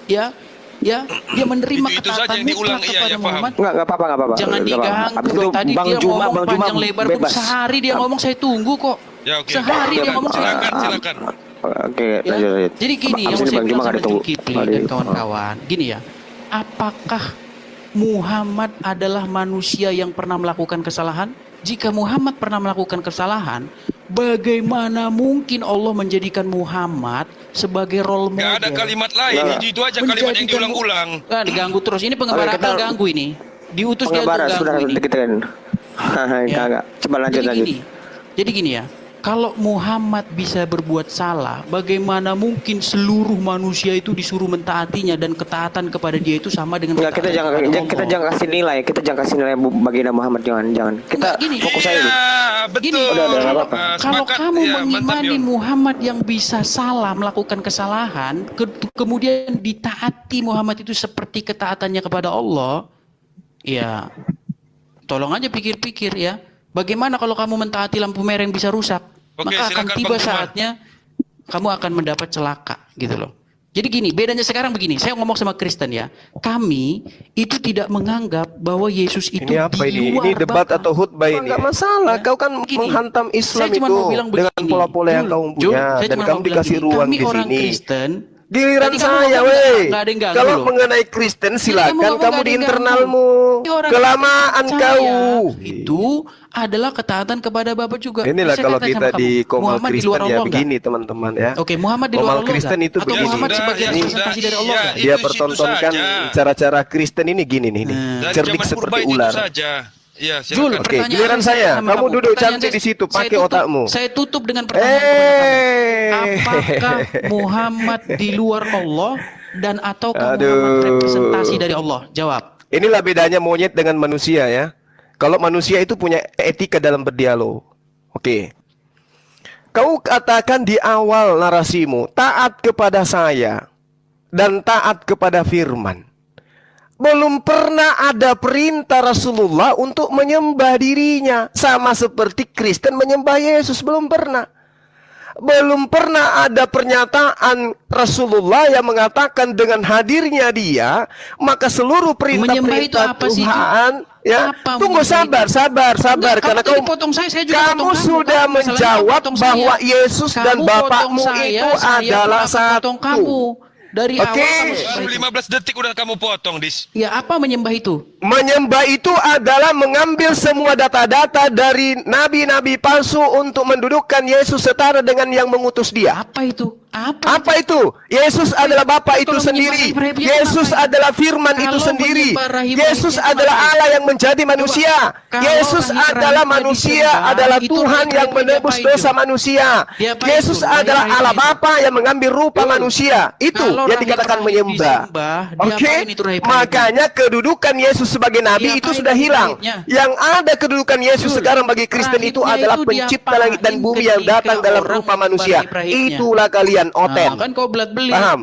Speaker 3: Ya, dia menerima
Speaker 4: Itu
Speaker 3: ketaatan
Speaker 4: saja yang diulang,
Speaker 3: mutlak
Speaker 4: iya,
Speaker 3: kepada
Speaker 4: ya,
Speaker 3: Muhammad.
Speaker 1: Enggak apa-apa.
Speaker 3: Jangan diganggu. Tadi
Speaker 1: Bang
Speaker 3: dia
Speaker 1: Juma,
Speaker 3: ngomong
Speaker 1: Bang Juma
Speaker 3: panjang lebar pun
Speaker 1: bebas.
Speaker 3: sehari dia ngomong saya tunggu kok.
Speaker 4: Ya, oke.
Speaker 3: Sehari dia ngomong saya
Speaker 4: Silakan.
Speaker 1: Oke,
Speaker 3: ya.
Speaker 1: lanjut.
Speaker 3: Jadi gini yang
Speaker 1: Abis ini
Speaker 3: saya
Speaker 1: Bang
Speaker 3: bilang
Speaker 1: Juma
Speaker 3: sama
Speaker 1: nggak ditunggu.
Speaker 3: Zulkifli dan kawan-kawan. Gini ya, apakah Muhammad adalah manusia yang pernah melakukan kesalahan? Jika Muhammad pernah melakukan kesalahan, bagaimana mungkin Allah menjadikan Muhammad sebagai role model?
Speaker 4: Gak ada kalimat lain, itu aja kalimat yang diulang-ulang.
Speaker 3: Kan diganggu terus. Ini pengembara akal ganggu ini. Diutus dia untuk ganggu ini.
Speaker 1: Dikit kan. Enggak. Coba lanjut.
Speaker 3: Jadi gini ya. Kalau Muhammad bisa berbuat salah, bagaimana mungkin seluruh manusia itu disuruh mentaatinya dan ketaatan kepada dia itu sama dengan
Speaker 1: kita jangan kasih nilai, bagi Muhammad jangan. Kita fokus aja dulu.
Speaker 4: Betul.
Speaker 3: Gini,
Speaker 1: Udah apa-apa.
Speaker 3: Kalau kamu
Speaker 4: ya,
Speaker 3: mengimani Muhammad yang bisa salah melakukan kesalahan, kemudian ditaati Muhammad itu seperti ketaatannya kepada Allah, ya tolong aja pikir-pikir ya. Bagaimana kalau kamu mentaati lampu merah yang bisa rusak?
Speaker 4: Oke,
Speaker 3: maka akan tiba saatnya kamu akan mendapat celaka gitu loh. Jadi gini, bedanya sekarang begini, saya ngomong sama Kristen ya. Kami itu tidak menganggap bahwa Yesus itu
Speaker 2: ini apa
Speaker 3: di
Speaker 2: ini?
Speaker 3: luar
Speaker 2: Ini debat
Speaker 3: bakal.
Speaker 2: atau khutbah ini? Enggak masalah,
Speaker 3: Ya.
Speaker 2: kau kan
Speaker 3: Gini,
Speaker 2: menghantam Islam
Speaker 3: saya cuma
Speaker 2: itu
Speaker 3: mau bilang
Speaker 2: dengan
Speaker 3: begini,
Speaker 2: pola-pola yang
Speaker 3: Jul,
Speaker 2: kau
Speaker 3: Jul,
Speaker 2: punya
Speaker 3: saya
Speaker 2: dan
Speaker 3: cuma
Speaker 2: kamu
Speaker 3: mau bilang
Speaker 2: dikasih
Speaker 3: gini,
Speaker 2: ruang
Speaker 3: kami
Speaker 2: di
Speaker 3: orang
Speaker 2: sini.
Speaker 3: Kristen.
Speaker 2: Giliran
Speaker 3: Tadi kamu
Speaker 2: saya,
Speaker 3: ngomong
Speaker 2: weh.
Speaker 3: nggak ada yang ganggu
Speaker 2: Kalau
Speaker 3: loh.
Speaker 2: mengenai Kristen silakan
Speaker 3: ngomong
Speaker 2: kamu
Speaker 3: nggak ada
Speaker 2: di
Speaker 3: yang
Speaker 2: internalmu.
Speaker 3: ganggu. Ini orang
Speaker 2: Kelamaan
Speaker 3: Kristen
Speaker 2: kau.
Speaker 3: percaya Itu adalah ketaatan kepada Bapak juga.
Speaker 2: Inilah
Speaker 3: Saya
Speaker 2: kalau
Speaker 3: katakan
Speaker 2: kita
Speaker 3: sama
Speaker 2: di
Speaker 3: kamu,
Speaker 2: Komal
Speaker 3: Muhammad di
Speaker 2: Kristen
Speaker 3: luar
Speaker 2: ya
Speaker 3: Allah
Speaker 2: begini teman-teman ya.
Speaker 3: Oke, Muhammad di luar
Speaker 2: Komal
Speaker 3: Allah
Speaker 2: Kristen
Speaker 3: nggak?
Speaker 2: itu
Speaker 3: Atau
Speaker 2: begini.
Speaker 3: Muhammad sebagai
Speaker 4: Ya,
Speaker 3: representasi dari Allah
Speaker 4: ya,
Speaker 3: nggak?
Speaker 2: Dia
Speaker 4: itu
Speaker 2: pertontonkan
Speaker 4: saja.
Speaker 2: cara-cara Kristen ini gini nih.
Speaker 4: Dari
Speaker 2: Cerdik
Speaker 4: zaman
Speaker 2: seperti
Speaker 4: purba itu
Speaker 2: ular.
Speaker 4: saja. Iya,
Speaker 3: Jul,
Speaker 4: silakan.
Speaker 2: Oke,
Speaker 3: pertanyaan
Speaker 2: giliran saya.
Speaker 3: sama
Speaker 2: Kamu duduk
Speaker 3: Pertanyaan
Speaker 2: cantik
Speaker 3: saya-
Speaker 2: di situ,
Speaker 3: saya
Speaker 2: pakai
Speaker 3: tutup-
Speaker 2: otakmu.
Speaker 3: Saya tutup dengan pertanyaan kepada kamu.
Speaker 2: Eh.
Speaker 3: Apakah Muhammad di luar Allah dan ataukah
Speaker 2: Aduh.
Speaker 3: Muhammad representasi dari Allah? Jawab.
Speaker 2: Inilah bedanya monyet dengan manusia ya. Kalau manusia itu punya etika dalam berdialog. Oke. Kau katakan di awal narasimu, taat kepada saya dan taat kepada firman. Belum pernah ada perintah Rasulullah untuk menyembah dirinya. Sama seperti Kristen menyembah Yesus, belum pernah. Belum pernah ada pernyataan Rasulullah yang mengatakan dengan hadirnya dia, maka seluruh
Speaker 3: Menyembah itu
Speaker 2: perintah-perintah
Speaker 3: apa sih, Ju?
Speaker 2: Tuhan, ya.
Speaker 3: Apa
Speaker 2: Tunggu,
Speaker 3: menyembah
Speaker 2: sabar,
Speaker 3: Enggak,
Speaker 2: karena
Speaker 3: kamu tadi potong saya juga
Speaker 2: kamu
Speaker 3: potong kamu.
Speaker 2: sudah
Speaker 3: Kamu masalahnya
Speaker 2: menjawab
Speaker 3: potong saya.
Speaker 2: bahwa Yesus dan
Speaker 3: Kamu
Speaker 2: Bapakmu
Speaker 3: potong saya,
Speaker 2: itu
Speaker 3: saya
Speaker 2: adalah
Speaker 3: pun akan potong
Speaker 2: satu.
Speaker 3: kamu. Dari
Speaker 2: Oke.
Speaker 3: awal kamu
Speaker 4: Baru 15 detik udah kamu potong, Dis.
Speaker 3: Ya, apa menyembah itu?
Speaker 2: Menyembah itu adalah mengambil semua data-data dari nabi-nabi palsu untuk mendudukkan Yesus setara dengan yang mengutus dia.
Speaker 3: Apa itu?
Speaker 2: Apa itu? Yesus adalah Bapa itu
Speaker 3: Kalau
Speaker 2: sendiri.
Speaker 3: menyembah Ibrahim,
Speaker 2: Yesus
Speaker 3: apa itu?
Speaker 2: adalah firman itu
Speaker 3: Kalau
Speaker 2: sendiri.
Speaker 3: menyembah Rahim
Speaker 2: Yesus
Speaker 3: Rahimnya
Speaker 2: adalah
Speaker 3: apa itu?
Speaker 2: Allah yang menjadi manusia.
Speaker 3: Kalau
Speaker 2: Yesus
Speaker 3: Rahim
Speaker 2: adalah
Speaker 3: Rahimnya
Speaker 2: manusia,
Speaker 3: disembah,
Speaker 2: adalah
Speaker 3: itu
Speaker 2: Tuhan
Speaker 3: Rahim
Speaker 2: yang
Speaker 3: Rahimnya
Speaker 2: menebus
Speaker 3: apa itu?
Speaker 2: dosa manusia.
Speaker 3: Ya, apa
Speaker 2: Yesus
Speaker 3: itu? Rahim
Speaker 2: adalah
Speaker 3: Rahimnya
Speaker 2: Allah
Speaker 3: itu.
Speaker 2: Bapa yang mengambil rupa
Speaker 3: Betul.
Speaker 2: manusia. Itu
Speaker 3: Kalau
Speaker 2: yang
Speaker 3: Rahim
Speaker 2: dikatakan
Speaker 3: Rahim
Speaker 2: menyembah.
Speaker 3: disembah,
Speaker 2: Oke,
Speaker 3: diapain itu Rahim Rahimnya?
Speaker 2: makanya kedudukan Yesus sebagai nabi itu
Speaker 3: Diapain
Speaker 2: sudah
Speaker 3: Rahim
Speaker 2: hilang.
Speaker 3: Rahimnya?
Speaker 2: Yang ada kedudukan Yesus
Speaker 3: Jul,
Speaker 2: sekarang bagi Kristen itu
Speaker 3: rahimnya
Speaker 2: adalah
Speaker 3: itu
Speaker 2: pencipta
Speaker 3: diapain
Speaker 2: langit dan bumi yang
Speaker 3: ketika
Speaker 2: datang dalam
Speaker 3: orang
Speaker 2: rupa
Speaker 3: menyembah
Speaker 2: manusia.
Speaker 3: rahimnya?
Speaker 2: Itulah kalian oten.
Speaker 3: Nah, kan kau belat-belit.
Speaker 2: Paham?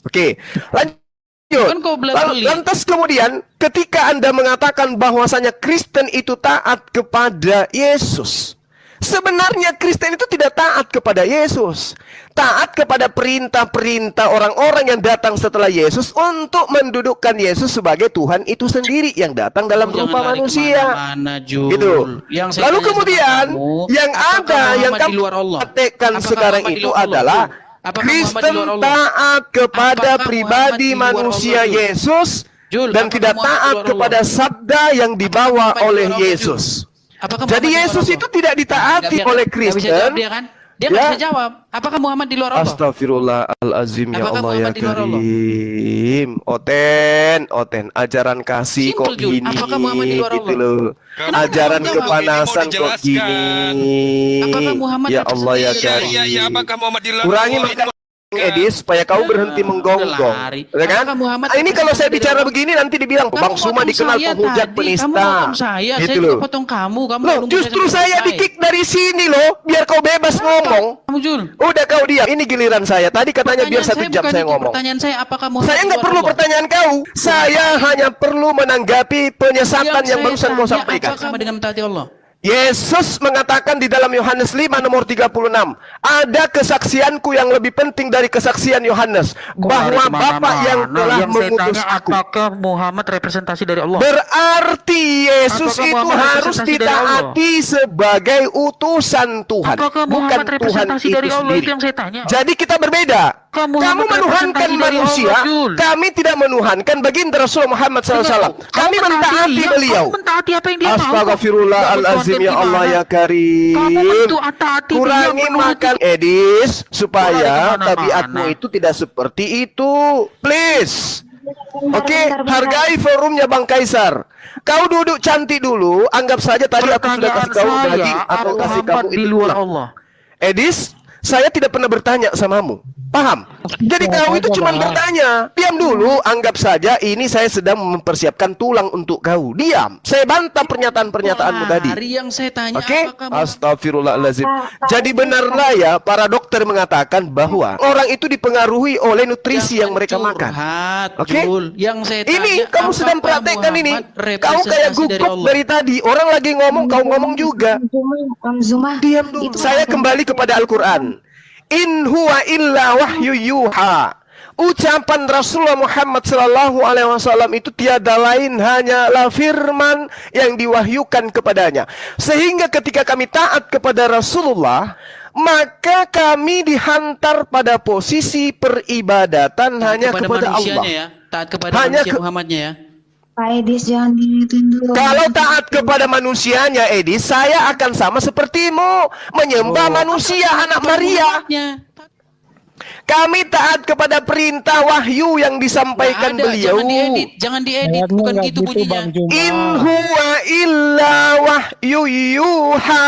Speaker 2: Oke, lanjut.
Speaker 3: Kan kau belat-belit.
Speaker 2: Lantas kemudian ketika Anda mengatakan bahwasanya Kristen itu taat kepada Yesus. Sebenarnya Kristen itu tidak taat kepada Yesus. Taat kepada perintah-perintah orang-orang yang datang setelah Yesus untuk mendudukkan Yesus sebagai Tuhan itu sendiri yang datang dalam
Speaker 3: Jangan
Speaker 2: rupa
Speaker 3: lari
Speaker 2: manusia.
Speaker 3: kemana-mana, Jul.
Speaker 2: Gitu.
Speaker 3: Yang saya
Speaker 2: Lalu
Speaker 3: tanya
Speaker 2: kemudian
Speaker 3: sama kamu,
Speaker 2: yang
Speaker 3: apakah
Speaker 2: ada yang
Speaker 3: Muhammad di
Speaker 2: kamu
Speaker 3: luar Allah?
Speaker 2: praktekkan
Speaker 3: Apakah
Speaker 2: sekarang
Speaker 3: Muhammad di
Speaker 2: itu
Speaker 3: luar Allah,
Speaker 2: adalah
Speaker 3: Jul? Apakah
Speaker 2: Kristen
Speaker 3: Muhammad di luar Allah?
Speaker 2: taat kepada
Speaker 3: Apakah
Speaker 2: pribadi
Speaker 3: Muhammad di luar
Speaker 2: manusia
Speaker 3: Allah, Jul?
Speaker 2: Yesus
Speaker 3: Jul,
Speaker 2: dan
Speaker 3: apakah
Speaker 2: tidak
Speaker 3: Muhammad di
Speaker 2: taat
Speaker 3: luar
Speaker 2: kepada
Speaker 3: Allah?
Speaker 2: sabda yang dibawa
Speaker 3: Apakah Muhammad di
Speaker 2: oleh
Speaker 3: luar Allah,
Speaker 2: Yesus.
Speaker 3: Apakah
Speaker 2: Jadi
Speaker 3: Muhammad di luar
Speaker 2: Yesus
Speaker 3: Allah?
Speaker 2: itu tidak ditaati
Speaker 3: Nggak
Speaker 2: oleh
Speaker 3: bisa jawab
Speaker 2: Kristen.
Speaker 3: dia kan? Dia nggak
Speaker 2: Ya.
Speaker 3: bisa jawab. Apakah Muhammad di luar Allah?
Speaker 2: Astagfirullahalazim ya
Speaker 3: Apakah
Speaker 2: Allah ya
Speaker 3: Muhammad di luar Allah?
Speaker 2: Karim. Oten, ajaran kasih
Speaker 3: Simpel,
Speaker 2: kok
Speaker 3: Jul.
Speaker 2: gini
Speaker 3: Apakah Muhammad di luar
Speaker 2: gitu
Speaker 3: Allah?
Speaker 2: loh.
Speaker 4: Karena
Speaker 2: Ajaran
Speaker 4: Muhammad
Speaker 2: kepanasan
Speaker 4: ini mau
Speaker 2: kok gini.
Speaker 3: Apakah Muhammad
Speaker 2: Ya Allah ya
Speaker 3: representasi dari
Speaker 4: Iya, iya,
Speaker 2: Karim.
Speaker 4: apakah Muhammad di luar
Speaker 2: Kurangi
Speaker 4: Allah?
Speaker 2: makan Edis supaya kau berhenti
Speaker 3: Udah
Speaker 2: menggonggong.
Speaker 3: lari.
Speaker 2: Ya kan?
Speaker 3: Apakah Muhammad
Speaker 2: Ini kalau saya
Speaker 3: representasi
Speaker 2: bicara
Speaker 3: dari
Speaker 2: begini nanti dibilang
Speaker 3: Kamu
Speaker 2: Bang Suma
Speaker 3: potong
Speaker 2: dikenal
Speaker 3: saya
Speaker 2: penghujat
Speaker 3: tadi,
Speaker 2: penista.
Speaker 3: Kamu potong saya
Speaker 2: Gitu
Speaker 3: juga
Speaker 2: loh.
Speaker 3: potong kamu. Kamu
Speaker 2: Loh,
Speaker 3: nunggu
Speaker 2: justru saya
Speaker 3: selesai.
Speaker 2: di-kick dari sini loh, biar kau bebas ngomong.
Speaker 3: Kamu Jul.
Speaker 2: Udah kau diam. Ini giliran saya. Tadi katanya biar
Speaker 3: Pertanyaan
Speaker 2: 1
Speaker 3: saya
Speaker 2: jam
Speaker 3: bukan
Speaker 2: saya
Speaker 3: itu.
Speaker 2: ngomong.
Speaker 3: Pertanyaan saya apakah Muhammad
Speaker 2: Saya
Speaker 3: di
Speaker 2: nggak
Speaker 3: luar
Speaker 2: perlu
Speaker 3: Allah?
Speaker 2: pertanyaan kau. Saya hanya perlu menanggapi penyesatan yang
Speaker 3: saya
Speaker 2: barusan kau
Speaker 3: tanya,
Speaker 2: sampaikan.
Speaker 3: apakah sama dengan mentaati Allah?
Speaker 2: Yesus mengatakan di dalam Yohanes 5 nomor 36, ada kesaksianku yang lebih penting dari kesaksian Yohanes, bahwa Bapa yang telah mengutus aku.
Speaker 3: apakah Muhammad representasi dari Allah?
Speaker 2: Berarti Yesus
Speaker 3: Apakah
Speaker 2: itu
Speaker 3: Muhammad
Speaker 2: harus
Speaker 3: representasi dari Allah?
Speaker 2: ditaati sebagai utusan Tuhan,
Speaker 3: Apakah
Speaker 2: bukan
Speaker 3: Muhammad
Speaker 2: Tuhan
Speaker 3: representasi
Speaker 2: itu
Speaker 3: dari Allah?
Speaker 2: sendiri.
Speaker 3: Itu yang saya tanya.
Speaker 2: Jadi kita berbeda.
Speaker 3: Kamu
Speaker 2: Kamu menuhankan
Speaker 3: representasi dari
Speaker 2: manusia,
Speaker 3: Allah, Jul.
Speaker 2: kami tidak menuhankan baginda Rasulullah Muhammad SAW. Kami mentaati beliau.
Speaker 3: Kamu mentaati apa yang dia mau.
Speaker 2: Astagfirullahalazim ya Allah ya Karim.
Speaker 3: Kamu mentaati dia,
Speaker 2: Kurangi
Speaker 3: menuruti.
Speaker 2: makan Edis supaya
Speaker 3: Kurangi kemana-mana.
Speaker 2: tabiatmu itu tidak seperti itu. Please. Oke, hargai forumnya Bang Kaisar. Kau duduk cantik dulu. Anggap saja tadi aku sudah kasih kau bagi atau kasih kamu
Speaker 3: di
Speaker 2: itu
Speaker 3: luar
Speaker 2: pulang.
Speaker 3: Allah.
Speaker 2: Edis, saya tidak pernah bertanya samamu. Paham? Jadi kau itu cuma bertanya. Diam dulu, anggap saja ini saya sedang mempersiapkan tulang untuk kau. Diam. Saya bantah pernyataan-pernyataanmu tadi.
Speaker 3: Hari yang saya tanya
Speaker 2: Oke?
Speaker 3: apakah Muhammad
Speaker 2: Astagfirullahalazim. Jadi benarlah ya para dokter mengatakan bahwa orang itu dipengaruhi oleh nutrisi yang mereka makan. Oke?
Speaker 3: Jul. Yang saya tanya
Speaker 2: Ini kamu sedang
Speaker 3: apakah
Speaker 2: praktekkan ini.
Speaker 3: Muhammad
Speaker 2: Kau kayak
Speaker 3: representasi dari
Speaker 2: gugup
Speaker 3: Allah?
Speaker 2: dari tadi. Orang lagi ngomong, kau ngomong juga.
Speaker 5: Om Zuma.
Speaker 2: Diam dulu. Saya kembali kepada Al-Quran. In huwa illa wahyu yuha. Ucapan Rasulullah Muhammad sallallahu alaihi wasallam itu tiada lain hanyalah firman yang diwahyukan kepadanya. Sehingga ketika kami taat kepada Rasulullah, maka kami dihantar pada posisi peribadatan hanya kepada Allah.
Speaker 3: Ya. Taat kepada
Speaker 2: Hanya
Speaker 3: manusia
Speaker 2: ke-
Speaker 3: Muhammadnya ya.
Speaker 5: Pak Edis jangan diituin dulu.
Speaker 2: Kalau taat kepada manusianya, Edi, saya akan sama sepertimu, menyembah manusia anak Maria.
Speaker 3: Muhammadnya.
Speaker 2: Kami taat kepada perintah wahyu yang disampaikan
Speaker 3: Nggak ada,
Speaker 2: beliau.
Speaker 3: jangan diedit,
Speaker 6: Ayatnya
Speaker 3: bukan
Speaker 6: nggak
Speaker 3: gitu
Speaker 6: gitu,
Speaker 3: bunyinya.
Speaker 6: Bang Juma.
Speaker 2: In huwa illa wahyu yuha.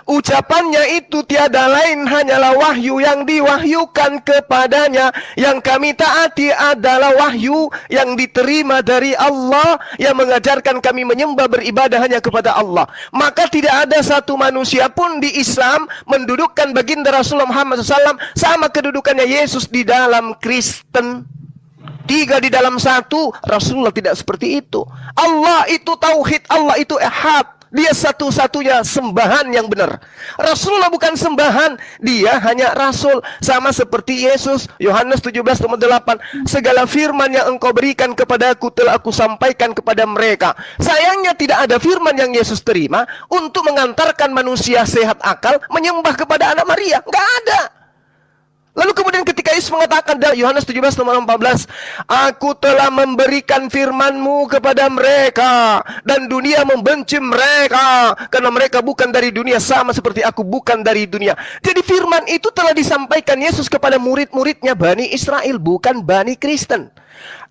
Speaker 2: Ucapannya itu tiada lain hanyalah wahyu yang diwahyukan kepadanya. Yang kami taati adalah wahyu yang diterima dari Allah, yang mengajarkan kami menyembah beribadah hanya kepada Allah. Maka tidak ada satu manusia pun di Islam mendudukkan baginda Rasulullah Muhammad SAW sama kedudukannya Yesus di dalam Kristen. 3 di dalam 1. Rasulullah tidak seperti itu. Allah itu tauhid, Allah itu ehad. Dia satu-satunya sembahan yang benar. Rasulullah bukan sembahan, dia hanya rasul. Sama seperti Yesus, Yohanes 17:8. Segala firman yang engkau berikan kepadaku telah aku sampaikan kepada mereka. Sayangnya tidak ada firman yang Yesus terima untuk mengantarkan manusia sehat akal menyembah kepada anak Maria. Nggak ada. Lalu kemudian ketika Yesus mengatakan dalam Yohanes 17:14, aku telah memberikan firman-Mu kepada mereka dan dunia membenci mereka karena mereka bukan dari dunia sama seperti aku bukan dari dunia. Jadi firman itu telah disampaikan Yesus kepada murid-muridnya Bani Israel, bukan Bani Kristen.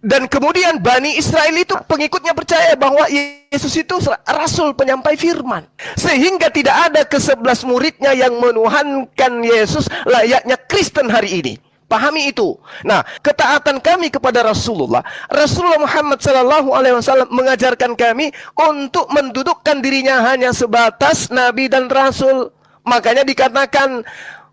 Speaker 2: Dan kemudian Bani Israel itu pengikutnya percaya bahwa Yesus itu rasul penyampai firman. Sehingga tidak ada ke-11 muridnya yang menuhankan Yesus layaknya Kristen hari ini. Pahami itu. Nah, ketaatan kami kepada Rasulullah Muhammad SAW mengajarkan kami untuk mendudukkan dirinya hanya sebatas Nabi dan Rasul. Makanya dikatakan,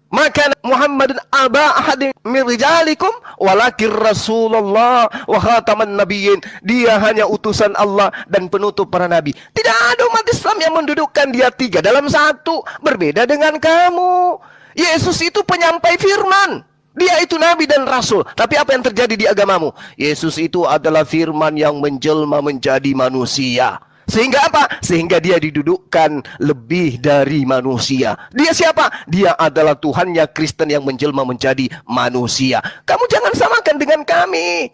Speaker 2: maka Muhammadun aba ahadin min rijalikum walakin Rasulullah wa khataman nabiyyin. Dia hanya utusan Allah dan penutup para nabi. Tidak ada umat Islam yang mendudukkan dia 3 dalam 1. Berbeda dengan kamu. Yesus itu penyampai firman. Dia itu nabi dan rasul. Tapi apa yang terjadi di agamamu? Yesus itu adalah firman yang menjelma menjadi manusia. Sehingga apa? Sehingga dia didudukkan lebih dari manusia. Dia siapa? Dia adalah Tuhannya Kristen yang menjelma menjadi manusia. Kamu jangan samakan dengan kami.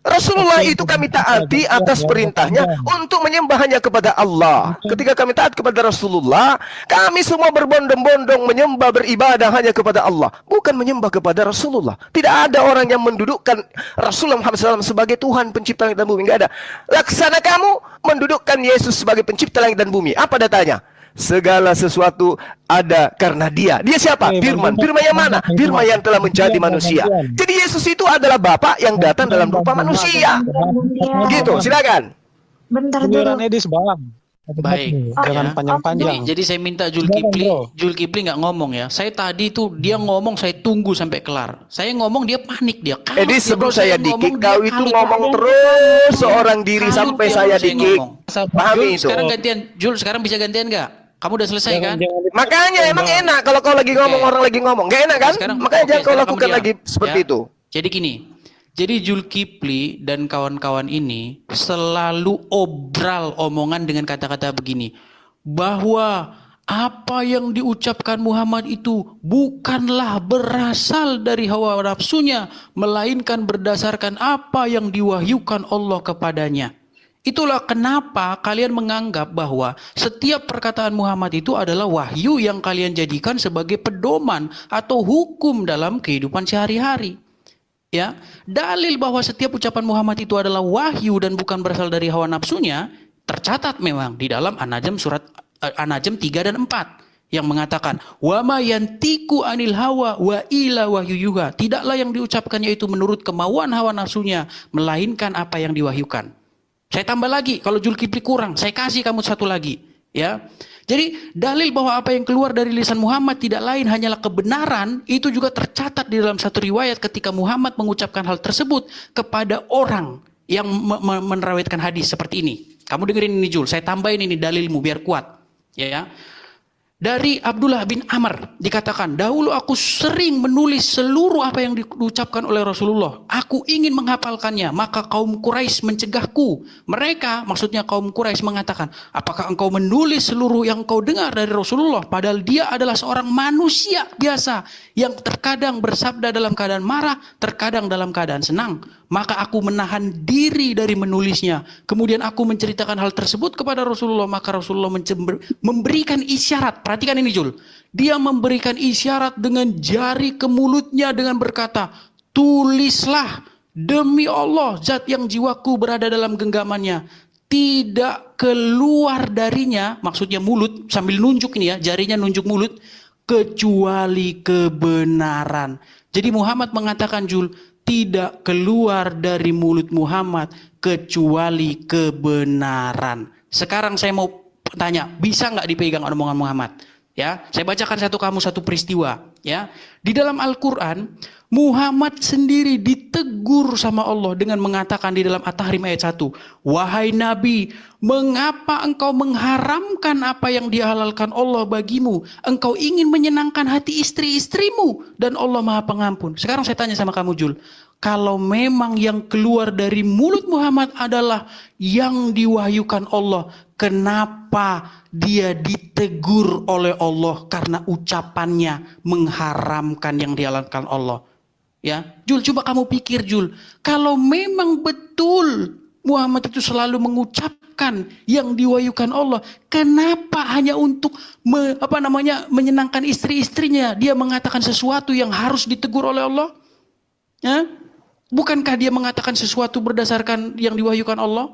Speaker 2: Rasulullah itu kami taati atas perintahnya untuk menyembah hanya kepada Allah. Ketika kami taat kepada Rasulullah, kami semua berbondong-bondong menyembah beribadah hanya kepada Allah, bukan menyembah kepada Rasulullah. Tidak ada orang yang mendudukkan Rasulullah Muhammad SAW sebagai Tuhan pencipta langit dan bumi. Tidak ada. Laksana kamu mendudukkan Yesus sebagai pencipta langit dan bumi. Apa datanya? Segala sesuatu ada karena dia. Dia siapa? Firman. Firman yang mana? Firman yang telah menjadi manusia. Jadi Yesus itu adalah Bapa yang datang dalam rupa manusia. Gitu, silakan.
Speaker 5: Bentar
Speaker 6: Giliran
Speaker 5: dulu.
Speaker 6: Edis, Bang.
Speaker 3: Baik,
Speaker 6: Jangan
Speaker 3: ya.
Speaker 6: panjang-panjang.
Speaker 3: Jadi saya minta
Speaker 6: Bro.
Speaker 3: Zulkifli nggak ngomong ya. Saya tadi tuh dia ngomong, saya tunggu sampai kelar. Saya ngomong dia panik dia. Kalut
Speaker 2: Jadi
Speaker 3: dia,
Speaker 2: sebelum
Speaker 3: bro.
Speaker 2: saya
Speaker 3: ngomong,
Speaker 2: di-kick,
Speaker 3: dia
Speaker 2: kau itu
Speaker 3: kalut.
Speaker 2: ngomong terus seorang diri
Speaker 3: Kalut
Speaker 2: sampai
Speaker 3: dia,
Speaker 2: saya
Speaker 3: bro,
Speaker 2: di-kick.
Speaker 3: ngomong.
Speaker 2: Pahami
Speaker 3: Jul,
Speaker 2: itu.
Speaker 3: sekarang gantian. Jul, sekarang bisa gantian nggak? Kamu udah selesai kan?
Speaker 2: Makanya emang enak kalau kau lagi ngomong,
Speaker 3: Oke.
Speaker 2: orang lagi ngomong. Gak enak kan?
Speaker 3: Sekarang-
Speaker 2: Makanya
Speaker 3: oke,
Speaker 2: jangan kau
Speaker 3: sekarang
Speaker 2: lakukan
Speaker 3: kamu diam.
Speaker 2: lagi seperti
Speaker 3: Ya.
Speaker 2: itu.
Speaker 3: Jadi gini. Jadi Zulkifli dan kawan-kawan ini selalu obral omongan dengan kata-kata begini. Bahwa apa yang diucapkan Muhammad itu bukanlah berasal dari hawa nafsunya, melainkan berdasarkan apa yang diwahyukan Allah kepadanya. Itulah kenapa kalian menganggap bahwa setiap perkataan Muhammad itu adalah wahyu yang kalian jadikan sebagai pedoman atau hukum dalam kehidupan sehari-hari. Ya, dalil bahwa setiap ucapan Muhammad itu adalah wahyu dan bukan berasal dari hawa nafsunya tercatat memang di dalam An-Najm surat An-Najm 3 dan 4 yang mengatakan wa ma yantiku anil hawa wa ila wahyu yuha. Tidaklah yang diucapkannya itu menurut kemauan hawa nafsunya melainkan apa yang diwahyukan. Saya tambah lagi, kalau Zulkifli kurang, saya kasih kamu satu lagi, ya. Jadi dalil bahwa apa yang keluar dari lisan Muhammad tidak lain hanyalah kebenaran, itu juga tercatat di dalam satu riwayat ketika Muhammad mengucapkan hal tersebut kepada orang yang menerawatkan hadis seperti ini. Kamu dengerin ini Jul, saya tambahin ini dalilmu biar kuat, ya. Dari Abdullah bin Amr dikatakan, dahulu aku sering menulis seluruh apa yang diucapkan oleh Rasulullah. Aku ingin menghafalkannya, maka kaum Quraisy mencegahku. Mereka, maksudnya kaum Quraisy mengatakan, apakah engkau menulis seluruh yang kau dengar dari Rasulullah? Padahal dia adalah seorang manusia biasa yang terkadang bersabda dalam keadaan marah, terkadang dalam keadaan senang. Maka aku menahan diri dari menulisnya. Kemudian aku menceritakan hal tersebut kepada Rasulullah. Maka Rasulullah memberikan isyarat Perhatikan ini Jul. Dia memberikan isyarat dengan jari ke mulutnya dengan berkata, tulislah demi Allah zat yang jiwaku berada dalam genggamannya. Tidak keluar darinya, maksudnya mulut, sambil nunjuk ini ya, jarinya nunjuk mulut, kecuali kebenaran. Jadi Muhammad mengatakan Jul, tidak keluar dari mulut Muhammad kecuali kebenaran. Sekarang saya mau tanya, bisa nggak dipegang omongan Muhammad? Ya, saya bacakan satu peristiwa. Ya, di dalam Al-Quran, Muhammad sendiri ditegur sama Allah dengan mengatakan di dalam At-Tahrim ayat 1, wahai Nabi, mengapa engkau mengharamkan apa yang dihalalkan Allah bagimu? Engkau ingin menyenangkan hati istri-istrimu dan Allah Maha Pengampun. Sekarang saya tanya sama kamu Jul, kalau memang yang keluar dari mulut Muhammad adalah yang diwahyukan Allah, kenapa dia ditegur oleh Allah karena ucapannya mengharamkan yang dihalalkan Allah? Ya, Jul, coba kamu pikir Jul, kalau memang betul Muhammad itu selalu mengucapkan yang diwahyukan Allah, kenapa hanya untuk menyenangkan istri-istrinya dia mengatakan sesuatu yang harus ditegur oleh Allah? Ya? Bukankah dia mengatakan sesuatu berdasarkan yang diwahyukan Allah?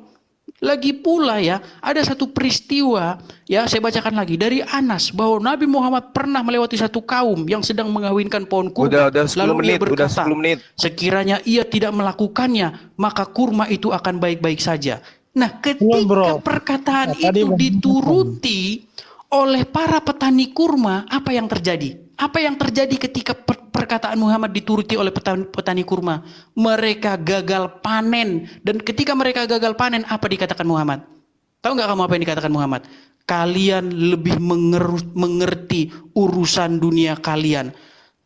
Speaker 3: Lagi pula ya, ada satu peristiwa, ya saya bacakan lagi dari Anas, bahwa Nabi Muhammad pernah melewati satu kaum yang sedang mengawinkan pohon kurma.
Speaker 2: Udah 10
Speaker 3: Lalu
Speaker 2: menit,
Speaker 3: ia berkata,
Speaker 2: udah 10 menit.
Speaker 3: sekiranya ia tidak melakukannya, maka kurma itu akan baik-baik saja. Nah, ketika perkataan itu dituruti oleh para petani kurma, apa yang terjadi? Apa yang terjadi ketika perkataan Muhammad dituruti oleh petani kurma? Mereka gagal panen. Dan ketika mereka gagal panen, apa dikatakan Muhammad? Tahu nggak kamu apa yang dikatakan Muhammad? Kalian lebih mengerti urusan dunia kalian.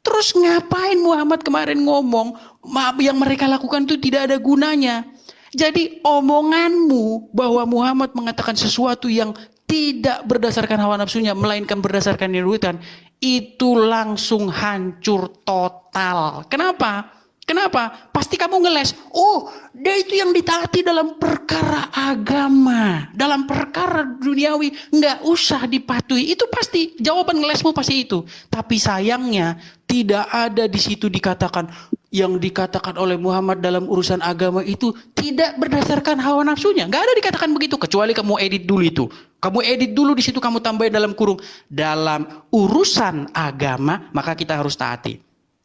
Speaker 3: Terus ngapain Muhammad kemarin ngomong yang mereka lakukan itu tidak ada gunanya? Jadi omonganmu bahwa Muhammad mengatakan sesuatu yang tidak berdasarkan hawa nafsunya, melainkan berdasarkan nubuatan, itu langsung hancur total. Kenapa? Kenapa? Pasti kamu ngeles. Oh, dia itu yang ditaati dalam perkara agama, dalam perkara duniawi nggak usah dipatuhi. Itu pasti jawaban ngelesmu pasti itu. Tapi sayangnya tidak ada di situ dikatakan yang dikatakan oleh Muhammad dalam urusan agama itu tidak berdasarkan hawa nafsunya. Nggak ada dikatakan begitu, kecuali kamu edit dulu itu. Kamu edit dulu di situ, kamu tambahin dalam kurung dalam urusan agama, maka kita harus taati.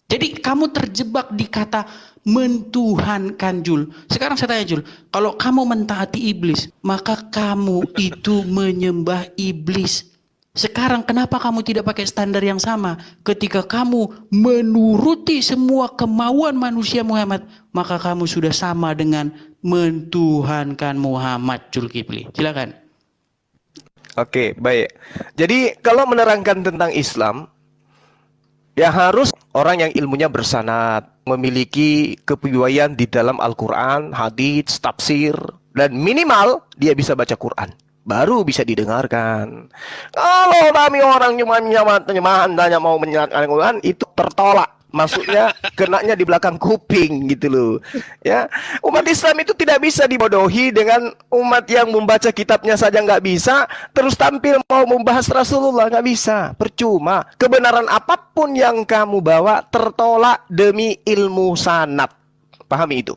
Speaker 3: Jadi kamu terjebak di kata mentuhankan Jul. Sekarang saya tanya Jul, kalau kamu mentaati iblis, maka kamu itu menyembah iblis. Sekarang kenapa kamu tidak pakai standar yang sama? Ketika kamu menuruti semua kemauan manusia Muhammad, maka kamu sudah sama dengan mentuhankan Muhammad Zulkifli. Silakan.
Speaker 2: Oke, baik. Jadi kalau menerangkan tentang Islam, ya harus orang yang ilmunya bersanad, memiliki kepiawaian di dalam Al-Quran, hadits, tafsir, dan minimal dia bisa baca Quran. Baru bisa didengarkan. Kalau kami orang cuma penyemahan hanya mau menyelatkan Al-Quran, itu tertolak. Maksudnya kenanya di belakang kuping gitu loh. Ya, umat Islam itu tidak bisa dibodohi dengan umat yang membaca kitabnya saja nggak bisa, terus tampil mau membahas Rasulullah, nggak bisa, percuma. Kebenaran apapun yang kamu bawa tertolak demi ilmu sanad. Pahami itu.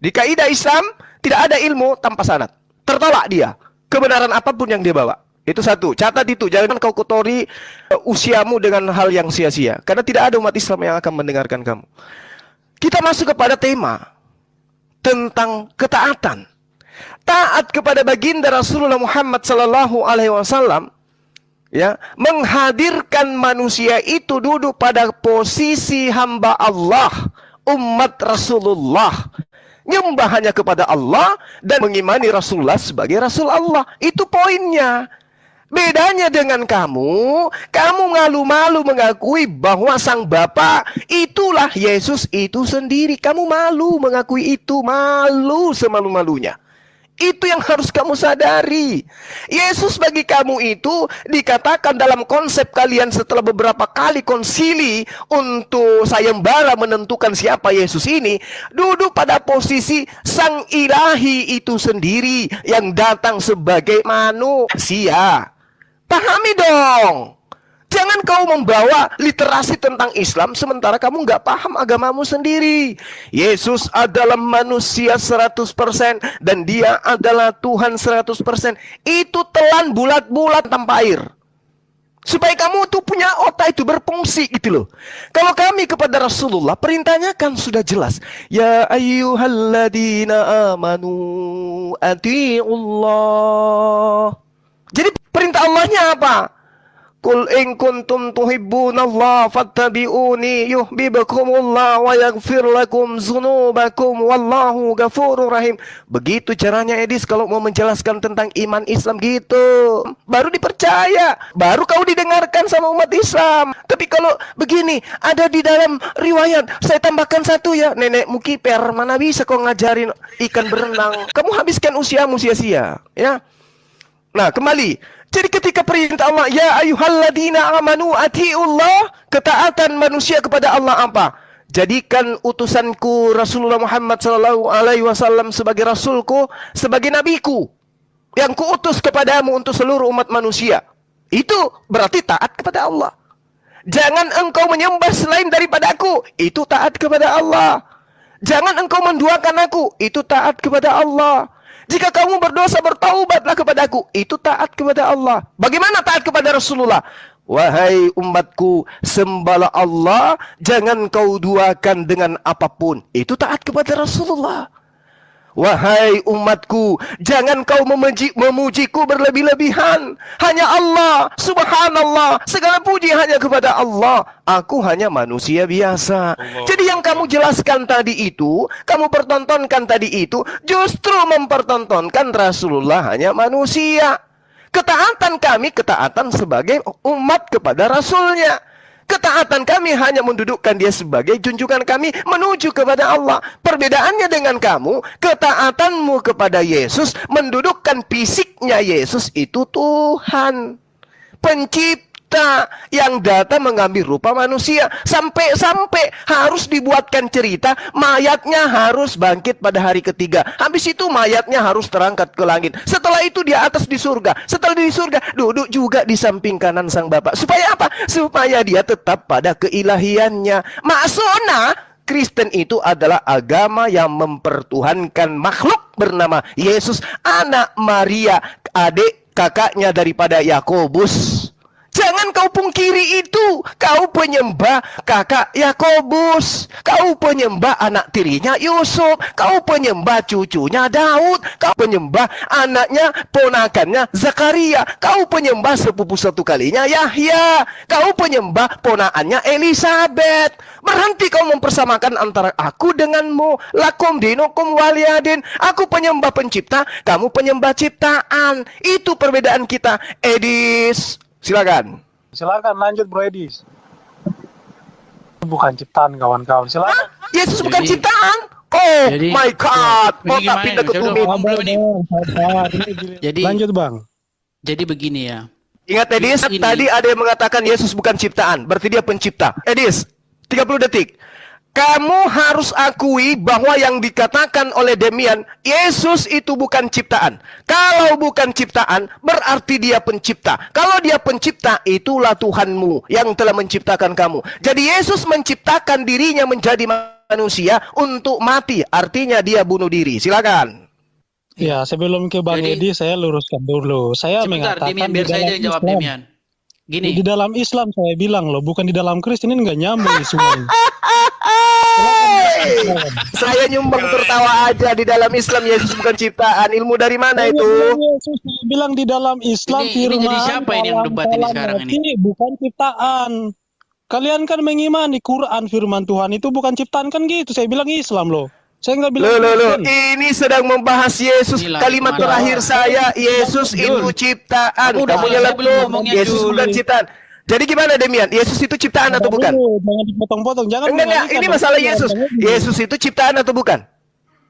Speaker 2: Di kaidah Islam tidak ada ilmu tanpa sanad, tertolak dia. Kebenaran apapun yang dia bawa. Itu satu, catat itu, jangan kau kotori usiamu dengan hal yang sia-sia. Karena tidak ada umat Islam yang akan mendengarkan kamu. Kita masuk kepada tema tentang ketaatan. Taat kepada baginda Rasulullah Muhammad sallallahu alaihi wasallam, ya, menghadirkan manusia itu duduk pada posisi hamba Allah, umat Rasulullah. Nyembah hanya kepada Allah dan mengimani Rasulullah sebagai Rasul Allah. Itu poinnya. Bedanya dengan kamu malu-malu mengakui bahwa sang Bapa itulah Yesus itu sendiri. Kamu malu mengakui itu, malu semalu-malunya. Itu yang harus kamu sadari. Yesus bagi kamu itu dikatakan dalam konsep kalian setelah beberapa kali konsili untuk sayembara menentukan siapa Yesus ini, duduk pada posisi sang ilahi itu sendiri yang datang sebagai manusia. Pahami dong. Jangan kau membawa literasi tentang Islam sementara kamu nggak paham agamamu sendiri. Yesus adalah manusia 100% dan dia adalah Tuhan 100%. Itu telan bulat-bulat tanpa air. Supaya kamu tuh punya otak itu berfungsi gitu loh. Kalau kami kepada Rasulullah perintahnya kan sudah jelas. Ya ayyuhalladzina amanu ati'ullah. Jadi perintah Allahnya apa? Qul in kuntum tuhibbunallaha fattabi'uni yuhibbukumullah wa yaghfir lakum dzunubakum wallahu ghafurur rahim. Begitu caranya Edis kalau mau menjelaskan tentang iman Islam gitu. Baru dipercaya, baru kau didengarkan sama umat Islam. Tapi kalau begini, ada di dalam riwayat, saya tambahkan satu ya, nenekmu kiper, mana bisa kau ngajarin ikan berenang. Kamu habiskan usiamu sia-sia, ya. Nah, kembali. Jadi ketika perintah Allah, ya ayyuhalladzina amanu atiullah, ketaatan manusia kepada Allah apa? Jadikan utusanku Rasulullah Muhammad sallallahu alaihi wasallam sebagai rasulku, sebagai nabiku yang kuutus kepadamu untuk seluruh umat manusia. Itu berarti taat kepada Allah. Jangan engkau menyembah selain daripada aku, itu taat kepada Allah. Jangan engkau menduakan aku, itu taat kepada Allah. Jika kamu berdosa, bertaubatlah kepadaku. Itu taat kepada Allah. Bagaimana taat kepada Rasulullah? Wahai umatku, sembahlah Allah, jangan kau duakan dengan apapun. Itu taat kepada Rasulullah. Wahai umatku, jangan kau memujiku berlebih-lebihan. Hanya Allah, subhanallah, segala puji hanya kepada Allah. Aku hanya manusia biasa. Jadi yang kamu jelaskan tadi itu, kamu pertontonkan tadi itu, justru mempertontonkan Rasulullah hanya manusia. Ketaatan kami, ketaatan sebagai umat kepada Rasulnya. Ketaatan kami hanya mendudukkan dia sebagai junjungan kami menuju kepada Allah. Perbedaannya dengan kamu, ketaatanmu kepada Yesus mendudukkan fisiknya Yesus itu Tuhan, pencipta yang datang mengambil rupa manusia. Sampai-sampai harus dibuatkan cerita, mayatnya harus bangkit pada hari ketiga. Habis itu mayatnya harus terangkat ke langit. Setelah itu dia atas di surga. Setelah di surga, duduk juga di samping kanan sang Bapa. Supaya apa? Supaya dia tetap pada keilahiannya. Maksudnya, Kristen itu adalah agama yang mempertuhankan makhluk bernama Yesus, anak Maria, adik kakaknya daripada Yakobus. Jangan kau pungkiri itu. Kau penyembah kakak Yakobus. Kau penyembah anak tirinya Yusuf. Kau penyembah cucunya Daud. Kau penyembah anaknya, ponakannya Zakaria. Kau penyembah sepupu satu kalinya Yahya. Kau penyembah ponaannya Elizabeth. Berhenti kau mempersamakan antara aku denganmu. Lakum dinukum waliyadin. Aku penyembah pencipta, kamu penyembah ciptaan. Itu perbedaan kita. Edis, silakan.
Speaker 6: Silakan lanjut Bro Edis. Bukan ciptaan kawan-kawan. Silakan.
Speaker 2: Yesus bukan ciptaan. Oh
Speaker 3: Jadi-
Speaker 2: my God.
Speaker 3: Ini
Speaker 2: Otak
Speaker 3: gimana
Speaker 2: pindah
Speaker 3: ini?
Speaker 2: ke
Speaker 3: Saya udah
Speaker 2: tumit.
Speaker 3: ngomong belum ini? Jadi
Speaker 6: Lanjut Bang.
Speaker 3: jadi begini ya.
Speaker 2: Ingat Edis,
Speaker 3: Ini-
Speaker 2: tadi ada yang mengatakan Yesus bukan ciptaan. Berarti dia pencipta. Edis, 30 detik. Kamu harus akui bahwa yang dikatakan oleh Demian, Yesus itu bukan ciptaan. Kalau bukan ciptaan, berarti dia pencipta. Kalau dia pencipta, itulah Tuhanmu yang telah menciptakan kamu. Jadi Yesus menciptakan dirinya menjadi manusia untuk mati. Artinya dia bunuh diri. Silakan.
Speaker 6: Ya, sebelum ke Bang
Speaker 3: Jadi-
Speaker 6: Edi, saya luruskan dulu. Saya
Speaker 3: Sebentar,
Speaker 6: mengatakan
Speaker 3: Demian, biar
Speaker 6: di
Speaker 3: saya
Speaker 6: dalam
Speaker 3: aja yang jawab
Speaker 6: Islam.
Speaker 3: Demian. Gini,
Speaker 6: Di dalam Islam saya bilang loh, bukan di dalam Kristen, ini nggak nyambung nih semuanya.
Speaker 2: Saya nyumbang tertawa aja. Di dalam Islam Yesus bukan ciptaan. Ilmu dari mana itu?
Speaker 6: Yesus bilang di dalam Islam
Speaker 3: Ini
Speaker 6: firman
Speaker 3: jadi siapa ini yang
Speaker 6: dalam
Speaker 3: debat ini
Speaker 6: kalam
Speaker 3: sekarang
Speaker 6: hati,
Speaker 3: ini?
Speaker 6: bukan ciptaan. Kalian kan mengimani Quran firman Tuhan itu bukan ciptaan kan gitu. Saya bilang Islam loh. Saya nggak bilang
Speaker 2: Loh.
Speaker 6: Kristen.
Speaker 2: Ini sedang membahas Yesus.
Speaker 3: Inilah
Speaker 2: Kalimat
Speaker 3: kemana.
Speaker 2: terakhir saya, Yesus itu ciptaan.
Speaker 3: Aku udah
Speaker 2: Kamu
Speaker 3: selesai
Speaker 2: nyelip
Speaker 3: belum
Speaker 2: tuh.
Speaker 3: ngomongnya,
Speaker 2: Yesus
Speaker 3: Jul?
Speaker 2: bukan ciptaan. Jadi gimana Demian? Yesus itu ciptaan atau bukan?
Speaker 6: Jangan dipotong-potong. Jangan
Speaker 2: Enggak.
Speaker 6: mengalihkan
Speaker 2: Ini
Speaker 6: dong.
Speaker 2: masalah Yesus.
Speaker 6: Bang Edi.
Speaker 2: Yesus itu ciptaan atau bukan?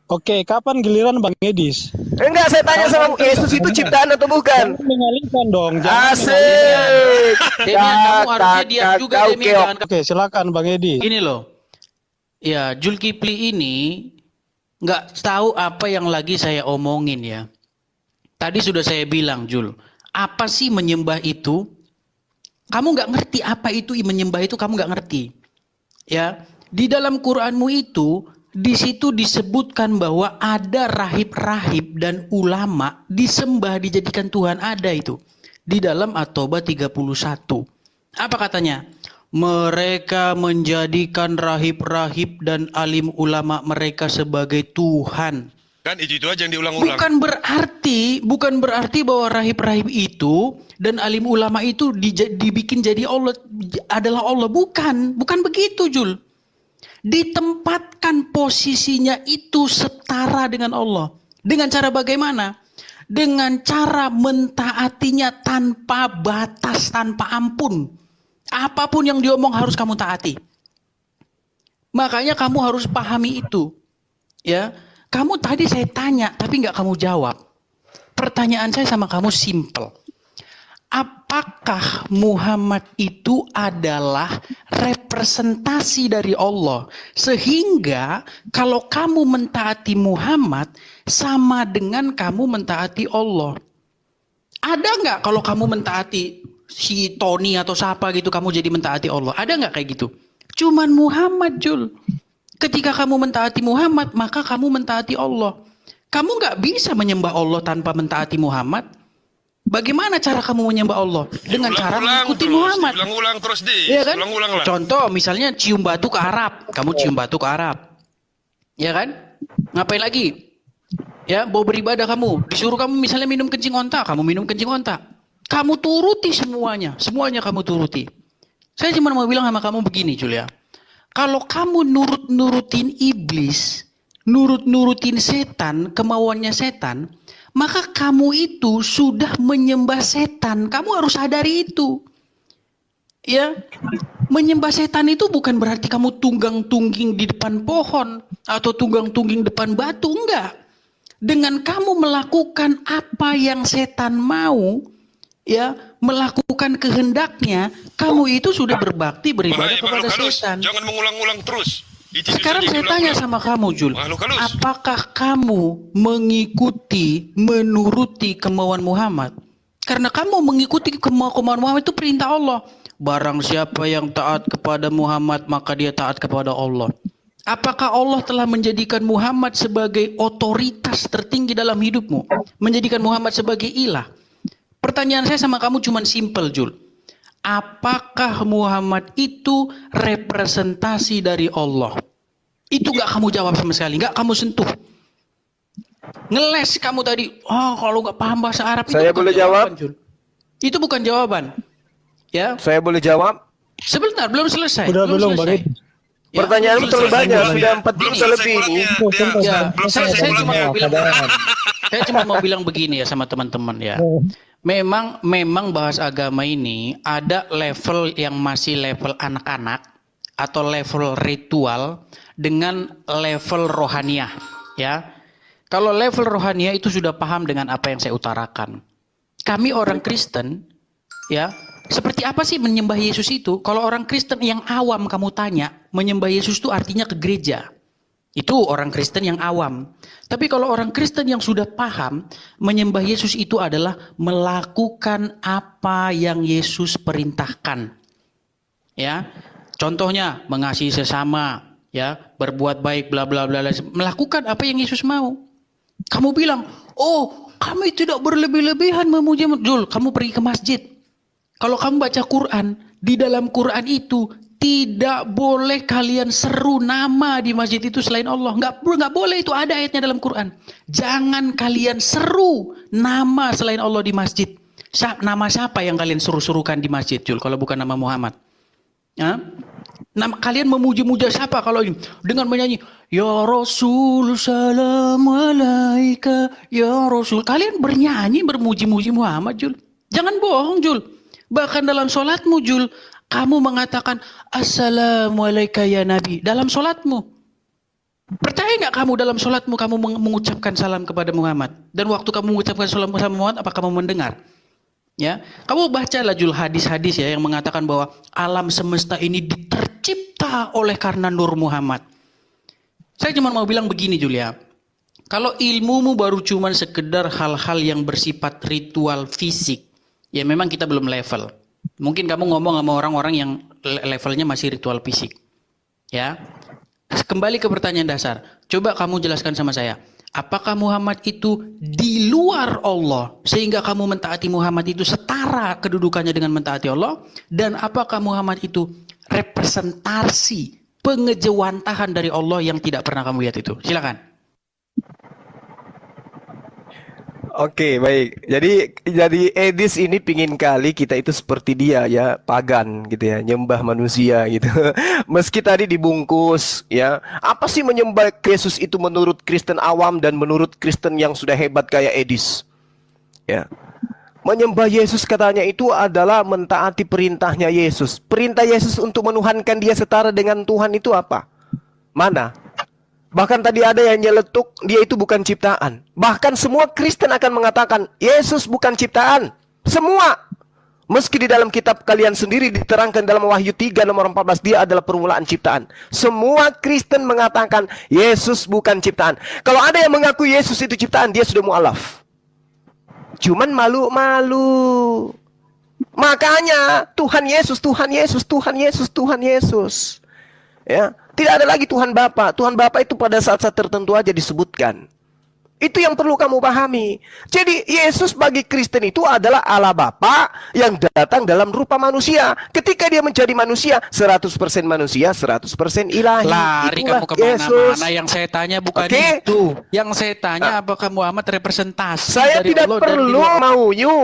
Speaker 6: Oke, kapan giliran Bang Edis?
Speaker 2: Enggak, saya tanya sama Yesus itu ciptaan atau bukan?
Speaker 6: Jangan mengalihkan dong. Jangan mengalihkan.
Speaker 2: Asik.
Speaker 3: Demian, kamu harusnya diam juga,
Speaker 2: Kau
Speaker 3: Demian.
Speaker 2: keok.
Speaker 3: Jangan
Speaker 6: Oke, silakan Bang Edi.
Speaker 3: Gini loh. Ya, Zulkifli ini nggak tahu apa yang lagi saya omongin ya. Tadi sudah saya bilang, Jul, apa sih menyembah itu? Kamu nggak ngerti apa itu menyembah itu, kamu nggak ngerti. Ya, di dalam Quranmu itu, di situ disebutkan bahwa ada rahib-rahib dan ulama disembah, dijadikan Tuhan, ada itu. Di dalam At-Taubah 31. Apa katanya? Mereka menjadikan rahib-rahib dan alim ulama mereka sebagai Tuhan.
Speaker 4: Kan itu aja yang diulang-ulang.
Speaker 3: Bukan berarti bahwa rahib-rahib itu dan alim ulama itu dibikin jadi Allah, adalah Allah. Bukan begitu, Jul. Ditempatkan posisinya itu setara dengan Allah. Dengan cara bagaimana? Dengan cara mentaatinya tanpa batas, tanpa ampun. Apapun yang diomong harus kamu taati. Makanya kamu harus pahami itu. Ya, kamu tadi saya tanya tapi nggak kamu jawab. Pertanyaan saya sama kamu simple. Apakah Muhammad itu adalah representasi dari Allah? Sehingga kalau kamu mentaati Muhammad sama dengan kamu mentaati Allah. Ada nggak kalau kamu mentaati si Tony atau siapa gitu, kamu jadi mentaati Allah? Ada nggak kayak gitu? Cuman Muhammad, Jul. Ketika kamu mentaati Muhammad, maka kamu mentaati Allah. Kamu nggak bisa menyembah Allah tanpa mentaati Muhammad. Bagaimana cara kamu menyembah Allah? Dengan cara mengikuti Muhammad.
Speaker 4: Ulang-ulang terus,
Speaker 3: Iya kan?
Speaker 4: Ulang-ulang lah.
Speaker 3: Contoh misalnya cium batu ke Arab. Kamu cium batu ke Arab. Ya kan? Ngapain lagi? Ya, mau beribadah kamu. Disuruh kamu misalnya minum kencing onta. Kamu minum kencing onta. Kamu turuti semuanya. Semuanya kamu turuti. Saya cuma mau bilang sama kamu begini, Julia. Kalau kamu nurut-nurutin iblis, nurut-nurutin setan, kemauannya setan, maka kamu itu sudah menyembah setan. Kamu harus sadari itu. Ya, menyembah setan itu bukan berarti kamu tunggang-tungging di depan pohon atau tunggang-tungging depan batu, enggak. Dengan kamu melakukan apa yang setan mau, ya, melakukan kehendaknya, kamu itu sudah berbakti beribadah kepada setan.
Speaker 4: Jangan mengulang-ulang terus.
Speaker 3: Sekarang saya tanya sama kamu, Jul, apakah kamu mengikuti, menuruti kemauan Muhammad? Karena kamu mengikuti kemauan Muhammad itu perintah Allah. Barang siapa yang taat kepada Muhammad, maka dia taat kepada Allah. Apakah Allah telah menjadikan Muhammad sebagai otoritas tertinggi dalam hidupmu? Menjadikan Muhammad sebagai ilah? Pertanyaan saya sama kamu cuma simple, Jul. Apakah Muhammad itu representasi dari Allah? Itu gak kamu jawab sama sekali, gak kamu sentuh. Ngeles kamu tadi, kalau gak paham bahasa Arab.
Speaker 2: Saya boleh jawab?
Speaker 3: Jul. Itu bukan jawaban. Ya.
Speaker 2: Saya boleh jawab?
Speaker 3: Sebentar, belum selesai.
Speaker 6: Belum, Bang.
Speaker 3: Ya,
Speaker 2: Pertanyaan terlalu banyak, sudah 4 menit lebih ini.
Speaker 3: Ya, saya cuma mau
Speaker 6: Belum.
Speaker 3: bilang begini ya sama teman-teman ya. Memang bahas agama ini ada level yang masih level anak-anak atau level ritual dengan level rohaniah ya. Kalau level rohaniah itu sudah paham dengan apa yang saya utarakan. Kami orang Kristen ya, seperti apa sih menyembah Yesus itu? Kalau orang Kristen yang awam kamu tanya, menyembah Yesus itu artinya ke gereja. Itu orang Kristen yang awam. Tapi kalau orang Kristen yang sudah paham, menyembah Yesus itu adalah melakukan apa yang Yesus perintahkan. Ya. Contohnya mengasihi sesama, ya, berbuat baik bla bla bla, melakukan apa yang Yesus mau. Kamu bilang, "Oh, kami tidak berlebih-lebihan memuji." Jul, kamu pergi ke masjid. Kalau kamu baca Quran, di dalam Quran itu tidak boleh kalian seru nama di masjid itu selain Allah. Nggak boleh, itu ada ayatnya dalam Quran. Jangan kalian seru nama selain Allah di masjid. Nama siapa yang kalian suruh-surukan di masjid, Jul, kalau bukan nama Muhammad? Ya? Kalian memuji-muja siapa kalau ini? Dengan menyanyi, Ya Rasul salam alaika, Ya Rasul. Kalian bernyanyi, bermuji-muji Muhammad, Jul. Jangan bohong, Jul. Bahkan dalam sholatmu, Jul, kamu mengatakan Assalamualaikum ya Nabi dalam sholatmu. Percaya nggak kamu dalam sholatmu kamu mengucapkan salam kepada Muhammad? Dan waktu kamu mengucapkan salam kepada Muhammad, apa kamu mendengar? Ya, kamu bacalah, Jul, hadis-hadis ya yang mengatakan bahwa alam semesta ini tercipta oleh karena nur Muhammad. Saya cuma mau bilang begini, Julia. Kalau ilmumu baru cuma sekedar hal-hal yang bersifat ritual fisik, ya memang kita belum level. Mungkin kamu ngomong sama orang-orang yang levelnya masih ritual fisik. Ya. Kembali ke pertanyaan dasar. Coba kamu jelaskan sama saya. Apakah Muhammad itu di luar Allah sehingga kamu mentaati Muhammad itu setara kedudukannya dengan mentaati Allah? Dan apakah Muhammad itu representasi pengejawantahan dari Allah yang tidak pernah kamu lihat itu? Silakan.
Speaker 2: Oke, baik. Jadi Edis ini pingin kali kita itu seperti dia ya, pagan gitu ya, nyembah manusia gitu. Meski tadi dibungkus ya, apa sih menyembah Yesus itu menurut Kristen awam dan menurut Kristen yang sudah hebat kayak Edis? Ya. Menyembah Yesus katanya itu adalah mentaati perintahnya Yesus. Perintah Yesus untuk menuhankan dia setara dengan Tuhan itu apa? Mana? Bahkan tadi ada yang nyeletuk, dia itu bukan ciptaan. Bahkan semua Kristen akan mengatakan, Yesus bukan ciptaan. Semua. Meski di dalam kitab kalian sendiri diterangkan dalam Wahyu 3 nomor 14, dia adalah permulaan ciptaan. Semua Kristen mengatakan, Yesus bukan ciptaan. Kalau ada yang mengaku Yesus itu ciptaan, dia sudah mu'alaf. Cuman malu-malu. Makanya, Tuhan Yesus, Tuhan Yesus, Tuhan Yesus, Tuhan Yesus. Ya. Tidak ada lagi Tuhan Bapa. Tuhan Bapa itu pada saat-saat tertentu aja disebutkan. Itu yang perlu kamu pahami. Jadi Yesus bagi Kristen itu adalah Allah Bapa yang datang dalam rupa manusia. Ketika dia menjadi manusia, 100% manusia, 100% ilahi.
Speaker 3: Lari
Speaker 2: Itulah
Speaker 3: kamu kemana-mana.
Speaker 2: Yesus.
Speaker 3: Yang saya tanya bukan
Speaker 2: Oke.
Speaker 3: itu. Yang saya tanya apakah Muhammad representasi
Speaker 2: Saya
Speaker 3: dari
Speaker 2: tidak
Speaker 3: Allah dan di
Speaker 2: perlu
Speaker 3: luar?
Speaker 2: maunya.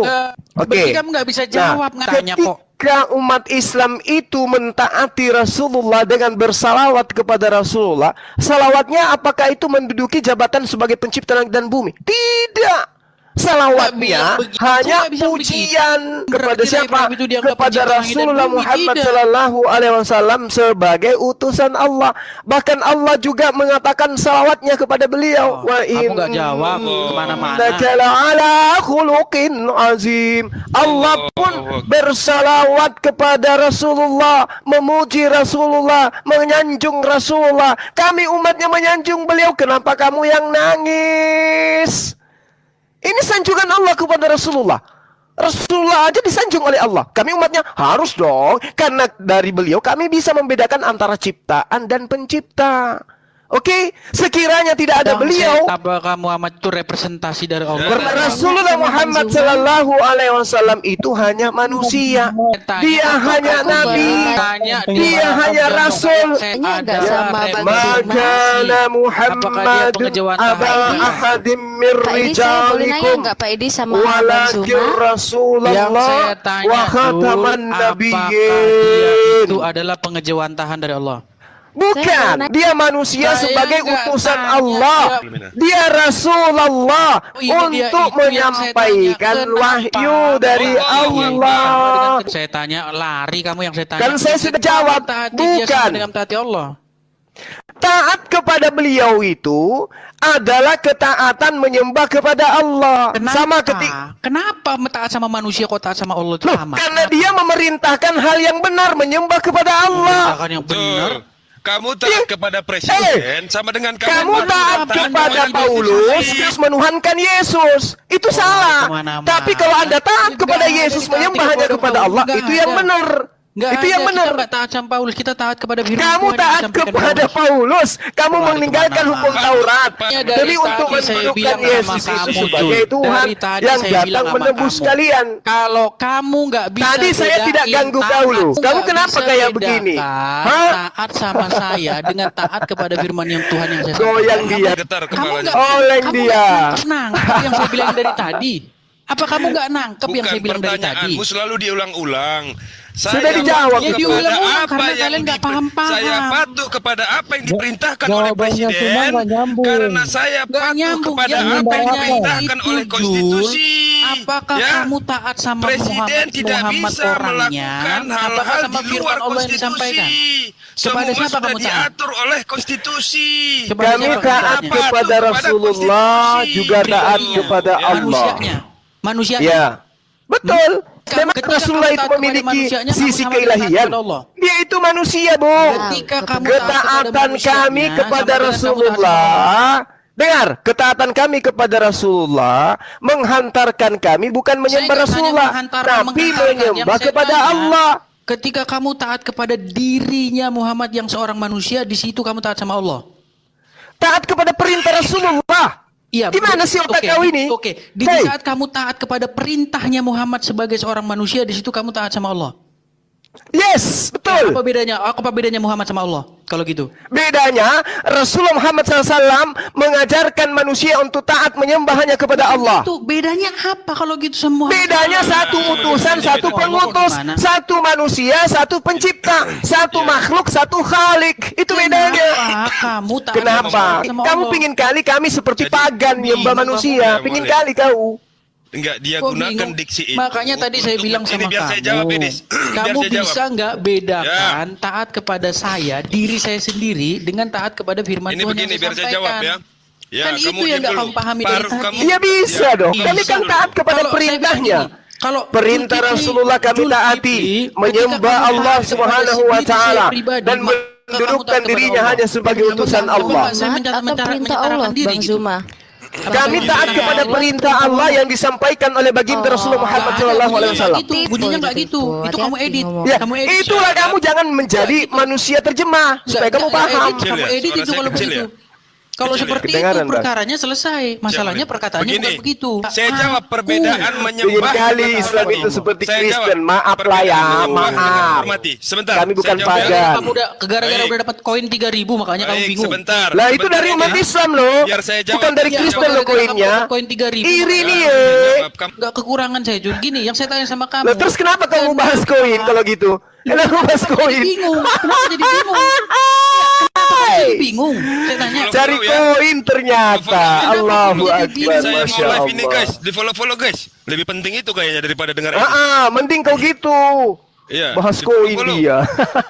Speaker 3: Berarti kamu nggak bisa jawab, tanya kok.
Speaker 2: Ketika umat Islam itu mentaati Rasulullah dengan bersalawat kepada Rasulullah, salawatnya apakah itu menduduki jabatan sebagai pencipta langit dan bumi? Tidak. Salawatnya
Speaker 3: Nggak
Speaker 2: hanya
Speaker 3: bisa
Speaker 2: pujian
Speaker 3: begitu.
Speaker 2: kepada
Speaker 3: Berarti
Speaker 2: siapa?
Speaker 3: Ibrahim itu dianggap
Speaker 2: Kepada
Speaker 3: pencipta langit dan
Speaker 2: Rasulullah
Speaker 3: bumi.
Speaker 2: Muhammad
Speaker 3: Tidak.
Speaker 2: Sallallahu Alaihi Wasallam sebagai utusan Allah. Bahkan Allah juga mengatakan salawatnya kepada beliau.
Speaker 3: Oh, kamu nggak jawab kemana-mana.
Speaker 2: Ala khuluqin azim. Allah pun bersalawat kepada Rasulullah, memuji Rasulullah, menyanjung Rasulullah. Kami umatnya menyanjung beliau. Kenapa kamu yang nangis? Ini sanjungan Allah kepada Rasulullah. Rasulullah aja disanjung oleh Allah. Kami umatnya harus dong. Karena dari beliau kami bisa membedakan antara ciptaan dan pencipta. Oke, sekiranya tidak ada beliau,
Speaker 3: Apakah Muhammad itu representasi dari Allah?
Speaker 2: Rasulullah Muhammad Sallallahu Alaihi Wasallam itu hanya manusia. Dia hanya nabi. Dia hanya rasul.
Speaker 7: Nggak sama Bang
Speaker 2: Maka Muhammad aba ahadim min
Speaker 7: Pak Edi, saya boleh nanya
Speaker 2: rijalikum
Speaker 7: nggak Pak Edi sama Bang
Speaker 2: walakin
Speaker 7: Zuma?
Speaker 3: Yang
Speaker 2: Rasulullah
Speaker 3: saya tanya
Speaker 2: wa khataman
Speaker 3: apakah dia
Speaker 2: nabiyyin.
Speaker 3: itu adalah pengejawantahan dari Allah?
Speaker 2: Bukan, dia manusia
Speaker 3: Saya
Speaker 2: sebagai
Speaker 3: nggak
Speaker 2: utusan
Speaker 3: tanya.
Speaker 2: Allah. Dia Rasulullah
Speaker 3: Oh, ini dia
Speaker 2: untuk
Speaker 3: itu yang saya
Speaker 2: menyampaikan
Speaker 3: tanya.
Speaker 2: wahyu
Speaker 3: Kenapa?
Speaker 2: dari Allah.
Speaker 3: Dengan saya tanya, lari kamu yang saya tanya.
Speaker 2: Kan saya sudah jawab,
Speaker 3: Taati dia sama
Speaker 2: bukan.
Speaker 3: dengan taati Allah.
Speaker 2: Taat kepada beliau itu adalah ketaatan menyembah kepada Allah.
Speaker 3: Kenapa?
Speaker 2: Sama ketika
Speaker 3: Kenapa taat sama manusia kok taat sama Allah itu
Speaker 2: Loh,
Speaker 3: sama?
Speaker 2: karena dia memerintahkan hal yang benar, menyembah kepada Allah.
Speaker 3: Tindakan yang benar.
Speaker 4: Betul. Kamu taat kepada presiden sama dengan
Speaker 2: Kamu taat kepada Paulus, terus menuhankan Yesus. Itu salah.
Speaker 3: kemana-mana.
Speaker 2: Tapi kalau Anda taat
Speaker 3: Nggak
Speaker 2: kepada
Speaker 3: ada
Speaker 2: Yesus,
Speaker 3: ditaati
Speaker 2: menyembah hanya
Speaker 3: kepada
Speaker 2: kepada
Speaker 3: Paulus.
Speaker 2: Allah,
Speaker 3: Nggak
Speaker 2: itu yang
Speaker 3: ada.
Speaker 2: benar.
Speaker 3: Nggak
Speaker 2: Itu
Speaker 3: ada,
Speaker 2: yang benar.
Speaker 3: Kita nggak taat sama Paulus, kita taat kepada firman
Speaker 2: Kamu
Speaker 3: Tuhan yang
Speaker 2: taat
Speaker 3: disampaikan
Speaker 2: kepada Paulus. Kamu
Speaker 3: Lari
Speaker 2: meninggalkan
Speaker 3: kemana-mana.
Speaker 2: hukum Taurat.
Speaker 3: Dari
Speaker 2: Jadi untuk
Speaker 3: tadi saya
Speaker 2: menunjukkan
Speaker 3: bilang sama
Speaker 2: Yesus itu
Speaker 3: kamu,
Speaker 2: sebagai
Speaker 3: Jul.
Speaker 2: Tuhan
Speaker 3: Dari tadi
Speaker 2: yang
Speaker 3: saya bilang
Speaker 2: datang
Speaker 3: sama
Speaker 2: menebus
Speaker 3: kamu.
Speaker 2: kalian.
Speaker 3: Kalau kamu nggak bisa
Speaker 2: Tadi saya tidak
Speaker 3: bedain
Speaker 2: ganggu
Speaker 3: taat,
Speaker 2: kau loh. Kamu
Speaker 3: nggak
Speaker 2: kenapa
Speaker 3: bisa
Speaker 2: kayak
Speaker 3: bedakan
Speaker 2: begini? Hah?
Speaker 3: Taat sama saya dengan taat kepada firman yang Tuhan yang saya
Speaker 2: Goyang
Speaker 3: sampaikan.
Speaker 2: dia.
Speaker 4: Getar
Speaker 3: Kamu
Speaker 4: kepalanya.
Speaker 3: nggak
Speaker 2: Oleng
Speaker 3: kamu
Speaker 2: dia.
Speaker 3: nggak nangkep yang saya bilang dari tadi. Apa kamu nggak nangkep yang saya bilang dari tadi?
Speaker 4: Pertanyaanmu selalu diulang-ulang.
Speaker 2: Sudah dijawab
Speaker 3: Ya,
Speaker 2: itu.
Speaker 3: diulang-ulang karena kalian nggak paham-paham.
Speaker 4: Saya patuh kepada apa yang diperintahkan oleh
Speaker 6: Jawabannya cuma
Speaker 4: presiden
Speaker 6: nggak nyambung.
Speaker 4: karena saya
Speaker 3: Nggak
Speaker 4: patuh
Speaker 3: nyambung.
Speaker 4: kepada
Speaker 3: Yang
Speaker 4: apa yang
Speaker 3: ditanya
Speaker 4: diperintahkan
Speaker 3: itu,
Speaker 4: oleh
Speaker 3: Jul,
Speaker 4: konstitusi.
Speaker 3: apakah
Speaker 4: Ya.
Speaker 3: kamu taat sama
Speaker 4: Presiden tidak
Speaker 3: Muhammad
Speaker 4: bisa
Speaker 3: orangnya?
Speaker 4: melakukan
Speaker 3: Apakah
Speaker 4: hal-hal
Speaker 3: sama
Speaker 4: di
Speaker 3: firman
Speaker 4: luar
Speaker 3: Allah yang disampaikan?
Speaker 4: konstitusi.
Speaker 3: Kepada
Speaker 4: Semua
Speaker 3: siapa
Speaker 4: sudah
Speaker 3: kamu taat?
Speaker 4: diatur oleh konstitusi.
Speaker 3: Kepada
Speaker 2: Kami
Speaker 3: siapa
Speaker 2: taat
Speaker 3: taatnya?
Speaker 2: kepada Rasulullah, juga taat
Speaker 3: Pribadinya.
Speaker 2: kepada Allah.
Speaker 3: Manusianya.
Speaker 2: Ya, betul. Memang
Speaker 3: Ketika
Speaker 2: Rasulullah
Speaker 3: kamu
Speaker 2: itu
Speaker 3: taat kepada
Speaker 2: memiliki
Speaker 3: manusianya, kamu
Speaker 2: sisi
Speaker 3: sama
Speaker 2: keilahian.
Speaker 3: dengan taat kepada Allah.
Speaker 2: Dia itu manusia, Bu.
Speaker 3: Ketika kamu taat kepada
Speaker 2: Ketaatan
Speaker 3: manusianya,
Speaker 2: kami
Speaker 3: sama
Speaker 2: kepada
Speaker 3: dengan kamu taat sama Allah.
Speaker 2: Rasulullah Dengar, ketaatan kami kepada Rasulullah menghantarkan kami bukan menyembah
Speaker 3: Saya nggak tanya
Speaker 2: Rasulullah,
Speaker 3: menghantarkan,
Speaker 2: tapi
Speaker 3: menghantarkan.
Speaker 2: menyembah
Speaker 3: Yang saya
Speaker 2: kepada
Speaker 3: tanya,
Speaker 2: Allah.
Speaker 3: Ketika kamu taat kepada dirinya Muhammad yang seorang manusia, di situ kamu taat sama Allah.
Speaker 2: Taat kepada perintah Rasulullah.
Speaker 3: Iya.
Speaker 2: Gimana sih otak
Speaker 3: Oke,
Speaker 2: kau ini?
Speaker 3: Oke. Di
Speaker 2: Hei.
Speaker 3: saat kamu taat kepada perintahnya Muhammad sebagai seorang manusia, di situ kamu taat sama Allah.
Speaker 2: Yes, betul.
Speaker 3: Apa bedanya? Apa bedanya Muhammad sama Allah? Kalau gitu.
Speaker 2: Bedanya, Rasulullah Muhammad SAW mengajarkan manusia untuk taat menyembah hanya kepada Allah.
Speaker 3: Itu bedanya apa kalau gitu semua?
Speaker 2: Bedanya satu utusan, satu pengutus, satu manusia, satu pencipta, satu makhluk, satu khalik. Itu bedanya.
Speaker 3: Kamu taat
Speaker 2: Kenapa?
Speaker 3: sama
Speaker 2: Kamu
Speaker 3: Allah.
Speaker 2: pingin kali kami seperti
Speaker 4: Jadi,
Speaker 2: pagan menyembah manusia.
Speaker 4: ya,
Speaker 2: Pingin
Speaker 4: boleh.
Speaker 2: kali kau.
Speaker 4: Enggak, dia
Speaker 3: Kok
Speaker 4: gunakan
Speaker 3: bingung?
Speaker 4: diksi itu.
Speaker 3: Makanya tadi saya bilang
Speaker 4: Ini
Speaker 3: sama
Speaker 4: biar
Speaker 3: kamu.
Speaker 4: saya jawab, Edis. Biar
Speaker 3: Kamu
Speaker 4: saya jawab.
Speaker 3: bisa nggak bedakan taat kepada saya, diri saya sendiri, dengan taat kepada firman
Speaker 4: Ini
Speaker 3: Tuhan
Speaker 4: begini,
Speaker 3: yang
Speaker 4: biar saya jawab ya. Ya,
Speaker 3: Kan itu yang nggak kamu pahami dari tadi.
Speaker 2: Iya bisa dong.
Speaker 3: Bisa.
Speaker 2: Kami kan taat kepada
Speaker 3: Kalau saya
Speaker 2: perintahnya.
Speaker 3: bilang gini, kalau
Speaker 2: Perintah
Speaker 3: Zulkifli-
Speaker 2: Rasulullah kami
Speaker 3: Zulkifli,
Speaker 2: taati,
Speaker 3: ketika
Speaker 2: menyembah
Speaker 3: kamu
Speaker 2: Allah
Speaker 3: taat kepada
Speaker 2: Subhanahu wa
Speaker 3: diri saya
Speaker 2: taala
Speaker 3: pribadi,
Speaker 2: dan
Speaker 3: maka kamu
Speaker 2: mendudukkan
Speaker 3: taat kepada
Speaker 2: dirinya
Speaker 3: Allah.
Speaker 2: hanya sebagai
Speaker 3: Kamu
Speaker 2: utusan
Speaker 3: taat
Speaker 2: Allah.
Speaker 3: kepada saya
Speaker 7: Muhammad atau perintah Allah,
Speaker 3: diri
Speaker 7: Bang
Speaker 3: gitu.
Speaker 7: Zuma?
Speaker 2: Kami taat kepada perintah Allah yang disampaikan oleh baginda Rasulullah Muhammad sallallahu alaihi wasallam.
Speaker 3: Itu bunyinya nggak gitu. Itu kamu edit.
Speaker 2: Ya,
Speaker 3: Kamu edit.
Speaker 2: itulah kamu jangan menjadi manusia terjemah supaya kamu paham.
Speaker 4: Kecil
Speaker 3: Kamu
Speaker 4: ya?
Speaker 3: edit
Speaker 4: Suara
Speaker 3: itu
Speaker 4: saya
Speaker 3: kalau
Speaker 4: kecil
Speaker 3: begitu.
Speaker 4: ya?
Speaker 3: Kalau
Speaker 4: Kecil ya?
Speaker 3: seperti
Speaker 2: Kedengaran,
Speaker 3: itu
Speaker 2: Bang.
Speaker 3: perkaranya selesai. Masalahnya perkataannya
Speaker 4: Begini,
Speaker 3: bukan begitu.
Speaker 4: Saya jawab perbedaan
Speaker 2: Ingin
Speaker 4: menyembah.
Speaker 2: kali Islam itu seperti
Speaker 4: Saya
Speaker 2: Kristen.
Speaker 4: jawab.
Speaker 2: Maaf lah
Speaker 4: Perbedaan
Speaker 2: ya,
Speaker 4: menyembah dengan
Speaker 2: maaf.
Speaker 4: menghormati. Sebentar.
Speaker 2: Kami bukan
Speaker 4: saya jawab ya.
Speaker 2: pagan.
Speaker 3: Kamu udah gara-gara
Speaker 4: Baik.
Speaker 3: udah dapat koin 3.000 makanya kamu
Speaker 4: Baik,
Speaker 3: bingung.
Speaker 4: sebentar.
Speaker 2: Lah itu dari umat
Speaker 4: Edis.
Speaker 2: Islam loh.
Speaker 4: Biar saya jawab.
Speaker 2: Bukan dari
Speaker 3: Ya,
Speaker 2: Kristen
Speaker 3: kalau
Speaker 2: loh
Speaker 3: gara-gara kamu
Speaker 2: koinnya.
Speaker 3: dapat koin 3.000.
Speaker 2: Iri nih
Speaker 4: Ya,
Speaker 2: ya.
Speaker 4: jawab. Kamu-
Speaker 3: Enggak kekurangan saya Jun. Gini, yang saya tanya sama kamu.
Speaker 2: Lah terus kenapa kamu bahas koin kalau gitu? Kenapa bahas koin?
Speaker 3: Bingung. Kenapa jadi bingung? Jadi bingung. Saya tanya.
Speaker 2: Cari
Speaker 4: Follow ya.
Speaker 2: koin ternyata. Allahu Akbar.
Speaker 4: Saya
Speaker 2: Masya
Speaker 4: mau live ini
Speaker 2: Allah.
Speaker 4: guys, di follow guys. Lebih penting itu kayaknya daripada dengar ini.
Speaker 2: Mending kau gitu.
Speaker 4: Iya,
Speaker 2: Bahas
Speaker 4: di-follow.
Speaker 2: koin dia.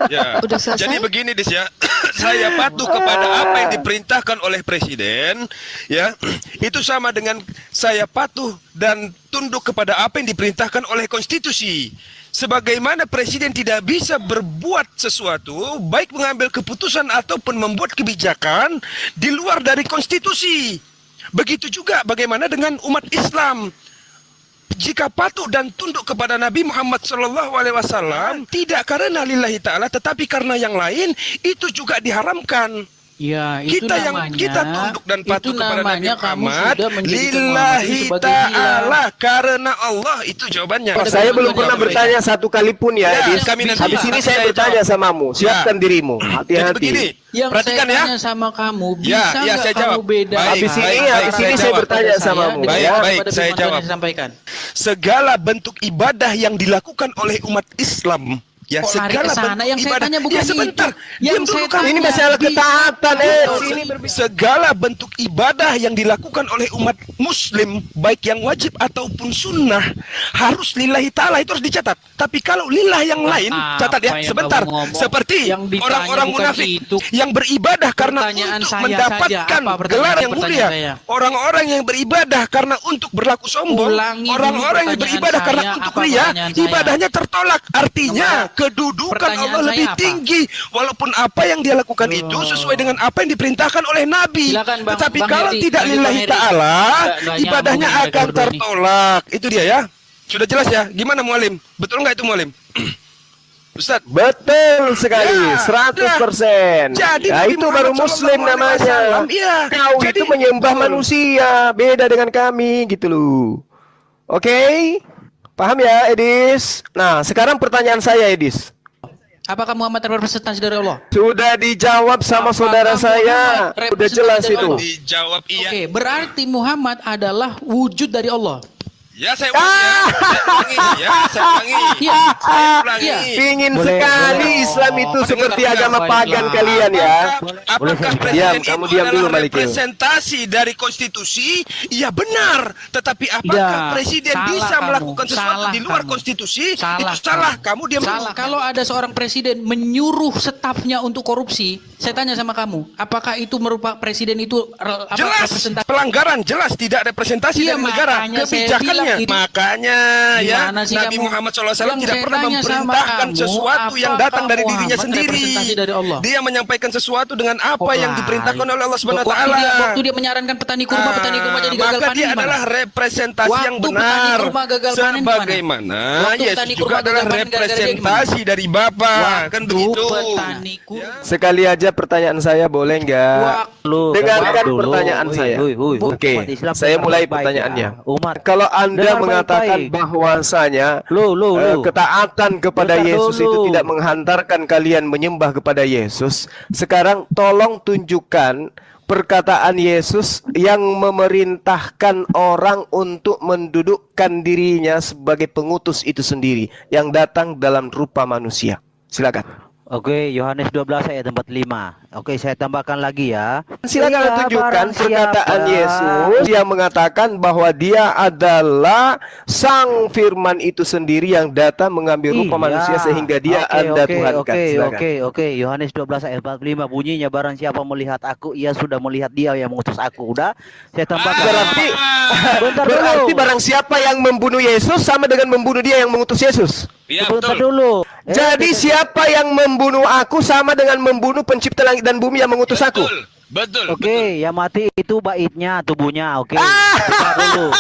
Speaker 4: Ya.
Speaker 7: Udah selesai?
Speaker 4: Jadi begini Dis ya. Saya patuh kepada apa yang diperintahkan oleh presiden, ya. Itu sama dengan saya patuh dan tunduk kepada apa yang diperintahkan oleh konstitusi. Sebagaimana presiden tidak bisa berbuat sesuatu, baik mengambil keputusan ataupun membuat kebijakan di luar dari konstitusi. Begitu juga bagaimana dengan umat Islam. Jika patuh dan tunduk kepada Nabi Muhammad SAW, tidak karena lillahi ta'ala, tetapi karena yang lain, itu juga diharamkan.
Speaker 3: Ya, itu
Speaker 4: Kita tunduk dan patuh
Speaker 3: itu
Speaker 4: kepada Nabi
Speaker 3: namanya kamu
Speaker 4: Muhammad
Speaker 3: sudah menjadikan Muhammad
Speaker 4: lillahi
Speaker 3: itu sebagai ilah.
Speaker 4: ta'ala, karena Allah. Itu jawabannya.
Speaker 2: Saya belum pernah bertanya satu kali pun ya,
Speaker 4: Ya,
Speaker 2: Edis.
Speaker 4: kami nanti-
Speaker 2: Habis ini
Speaker 4: nanti
Speaker 2: saya
Speaker 4: saya
Speaker 2: bertanya
Speaker 4: jawab.
Speaker 2: samamu. Siapkan dirimu.
Speaker 4: Jadi begini,
Speaker 2: Hati-hati.
Speaker 3: Yang
Speaker 4: perhatikan
Speaker 3: saya
Speaker 4: ya.
Speaker 3: tanya sama kamu,
Speaker 4: Ya,
Speaker 3: bisa
Speaker 4: ya,
Speaker 3: nggak
Speaker 4: saya
Speaker 3: kamu
Speaker 4: jawab.
Speaker 3: bedakan?
Speaker 4: Baik,
Speaker 2: Habis ini,
Speaker 4: baik,
Speaker 2: habis
Speaker 4: saya
Speaker 2: ini saya
Speaker 4: jawab.
Speaker 2: bertanya
Speaker 3: Kepada
Speaker 2: samamu.
Speaker 3: saya dengan
Speaker 4: Baik,
Speaker 2: Ya.
Speaker 4: baik,
Speaker 3: kepada
Speaker 4: saya
Speaker 3: firman Tuhan
Speaker 4: jawab.
Speaker 3: yang disampaikan.
Speaker 4: Segala bentuk ibadah yang dilakukan oleh umat Islam, ya,
Speaker 3: Kok lari
Speaker 4: segala
Speaker 3: ke sana?
Speaker 4: bentuk
Speaker 3: Yang saya
Speaker 4: ibadah.
Speaker 3: tanya bukan
Speaker 4: Ya sebentar,
Speaker 3: itu.
Speaker 4: diam
Speaker 3: Yang
Speaker 4: dulu
Speaker 3: saya
Speaker 4: kan.
Speaker 2: Ini
Speaker 3: tanya,
Speaker 2: masalah
Speaker 3: bisa.
Speaker 2: ketaatan, Sini
Speaker 4: Segala bentuk ibadah yang dilakukan oleh umat muslim, baik yang wajib ataupun sunnah, harus lillahi ta'ala, itu harus dicatat. Tapi kalau lillah yang lain, catat ya,
Speaker 3: Apa yang
Speaker 4: sebentar.
Speaker 3: kamu ngomong?
Speaker 4: Seperti
Speaker 3: Yang ditanya
Speaker 4: orang-orang
Speaker 3: bukan
Speaker 4: munafik
Speaker 3: itu.
Speaker 4: yang beribadah karena
Speaker 3: Pertanyaan
Speaker 4: untuk
Speaker 3: saya
Speaker 4: mendapatkan
Speaker 3: saja. Apa
Speaker 4: gelar yang
Speaker 3: pertanyaan
Speaker 4: mulia.
Speaker 3: saya?
Speaker 4: Orang-orang yang beribadah karena untuk berlaku sombong,
Speaker 3: Ulangi dulu
Speaker 4: orang-orang yang
Speaker 3: pertanyaan
Speaker 4: beribadah karena
Speaker 3: saya.
Speaker 4: untuk
Speaker 3: Apa
Speaker 4: ria,
Speaker 3: pertanyaan saya?
Speaker 4: ibadahnya tertolak. Artinya kedudukan
Speaker 3: Pertanyaan
Speaker 4: Allah
Speaker 3: saya
Speaker 4: lebih
Speaker 3: apa?
Speaker 4: tinggi, walaupun apa yang dia lakukan itu sesuai dengan apa yang diperintahkan oleh Nabi.
Speaker 3: Silakan, Bang-
Speaker 4: Tetapi
Speaker 3: Bang
Speaker 4: kalau
Speaker 3: Heri.
Speaker 4: tidak
Speaker 3: Lanjut,
Speaker 4: lillahi
Speaker 3: Bang Heri.
Speaker 4: ta'ala,
Speaker 3: Nggak
Speaker 4: ibadahnya
Speaker 3: nyambung
Speaker 4: akan
Speaker 3: mereka berdua ini.
Speaker 4: tertolak. Itu dia ya. Sudah jelas ya? Gimana Mualim? Betul nggak itu Mualim? Ustaz,
Speaker 2: Betul sekali,
Speaker 4: Ya,
Speaker 2: 100%.
Speaker 4: Jadi
Speaker 2: Ya,
Speaker 4: Nabi
Speaker 2: itu baru
Speaker 4: Muhammad
Speaker 2: Muslim
Speaker 4: SAW,
Speaker 2: namanya.
Speaker 4: iya.
Speaker 2: Kau
Speaker 4: Jadi,
Speaker 2: itu menyembah
Speaker 4: betul.
Speaker 2: manusia, beda dengan kami gitu loh. Oke? Paham ya, Edis? Nah, sekarang pertanyaan saya, Edis.
Speaker 3: Apakah Muhammad representasi dari Allah?
Speaker 2: Sudah dijawab sama
Speaker 3: Apakah
Speaker 2: saudara saya.
Speaker 3: Muhammad
Speaker 2: Sudah jelas
Speaker 3: representasi
Speaker 2: itu.
Speaker 3: Allah?
Speaker 4: dijawab iya.
Speaker 3: Oke, berarti Muhammad adalah wujud dari Allah.
Speaker 4: Ya saya ulangi ya. Saya ulangi.
Speaker 3: Iya.
Speaker 4: Saya ulangi.
Speaker 3: Iya.
Speaker 2: Pingin
Speaker 3: Boleh,
Speaker 2: sekali
Speaker 3: boleh.
Speaker 2: Islam itu seperti
Speaker 3: Boleh,
Speaker 2: agama
Speaker 3: boleh.
Speaker 2: pagan
Speaker 3: Boleh.
Speaker 2: kalian ya.
Speaker 4: Apakah
Speaker 2: Diam,
Speaker 4: presiden
Speaker 2: kamu
Speaker 4: itu
Speaker 2: diam dulu,
Speaker 4: adalah
Speaker 2: Malikil.
Speaker 4: representasi dari konstitusi? Ya benar. Tetapi apakah
Speaker 3: Ya,
Speaker 4: presiden
Speaker 3: salah
Speaker 4: bisa
Speaker 3: kamu.
Speaker 4: melakukan sesuatu
Speaker 3: Salah
Speaker 4: di luar
Speaker 3: kamu.
Speaker 4: konstitusi?
Speaker 3: Salah
Speaker 4: Itu salah.
Speaker 3: kamu.
Speaker 4: Kamu diam dulu.
Speaker 3: Salah. Kalau ada seorang presiden menyuruh stafnya untuk korupsi, saya tanya sama kamu, apakah itu merupakan presiden itu
Speaker 4: Jelas
Speaker 3: representasi?
Speaker 4: pelanggaran, jelas tidak representasi
Speaker 3: Iya,
Speaker 4: dari negara,
Speaker 3: makanya saya
Speaker 4: kebijakannya.
Speaker 3: bilang itu.
Speaker 4: Makanya ya
Speaker 3: Gimana sih
Speaker 4: Nabi
Speaker 3: kamu?
Speaker 4: Muhammad SAW
Speaker 3: Yang
Speaker 4: tidak
Speaker 3: saya
Speaker 4: pernah
Speaker 3: tanya sama
Speaker 4: memerintahkan
Speaker 3: kamu,
Speaker 4: sesuatu yang
Speaker 3: apakah
Speaker 4: datang dari dirinya
Speaker 3: Muhammad
Speaker 4: sendiri.
Speaker 3: representasi dari Allah?
Speaker 4: Dia menyampaikan sesuatu dengan apa yang diperintahkan oleh Allah Subhanahu wa taala.
Speaker 3: Waktu dia menyarankan petani kurma jadi gagal
Speaker 4: maka
Speaker 3: panen
Speaker 4: dia
Speaker 3: gimana?
Speaker 4: adalah representasi
Speaker 3: Waktu
Speaker 4: yang
Speaker 3: petani
Speaker 4: benar.
Speaker 3: kurma gagal panen
Speaker 4: Sebagaimana
Speaker 3: Waktu
Speaker 4: Yesus
Speaker 3: petani
Speaker 4: juga
Speaker 3: kurma
Speaker 4: adalah
Speaker 3: gagal panen gara-gara dia
Speaker 4: representasi dari Bapa, kan
Speaker 3: Waktu
Speaker 4: begitu.
Speaker 3: petani kurma
Speaker 2: Sekali aja pertanyaan saya boleh nggak? Dengarkan pertanyaan saya. Oke, saya mulai pertanyaannya. Kalau Anda mengatakan bahwasanya ketaatan kepada Yesus itu tidak menghantarkan kalian menyembah kepada Yesus, sekarang tolong tunjukkan perkataan Yesus yang memerintahkan orang untuk mendudukkan dirinya sebagai pengutus itu sendiri yang datang dalam rupa manusia. Silakan.
Speaker 8: Oke, Yohanes 12 ayat 45. Oke, saya tambahkan lagi ya.
Speaker 2: Silakan tunjukkan perkataan Yesus yang mengatakan bahwa dia adalah Sang Firman itu sendiri yang datang mengambil rupa manusia sehingga dia Anda Tuhankan.
Speaker 8: Oke. Yohanes 12 ayat 45 bunyinya, barang siapa melihat aku, ia sudah melihat dia yang mengutus aku. Udah, saya tambahkan.
Speaker 2: Berarti barang siapa yang membunuh Yesus sama dengan membunuh dia yang mengutus Yesus.
Speaker 4: Ya,
Speaker 8: Bentar
Speaker 4: betul.
Speaker 8: dulu.
Speaker 2: Jadi siapa yang membunuh aku sama dengan membunuh pencipta langit dan bumi yang mengutus aku.
Speaker 4: Betul.
Speaker 8: Oke, yang mati itu baitnya, tubuhnya. Oke. Bentar dulu.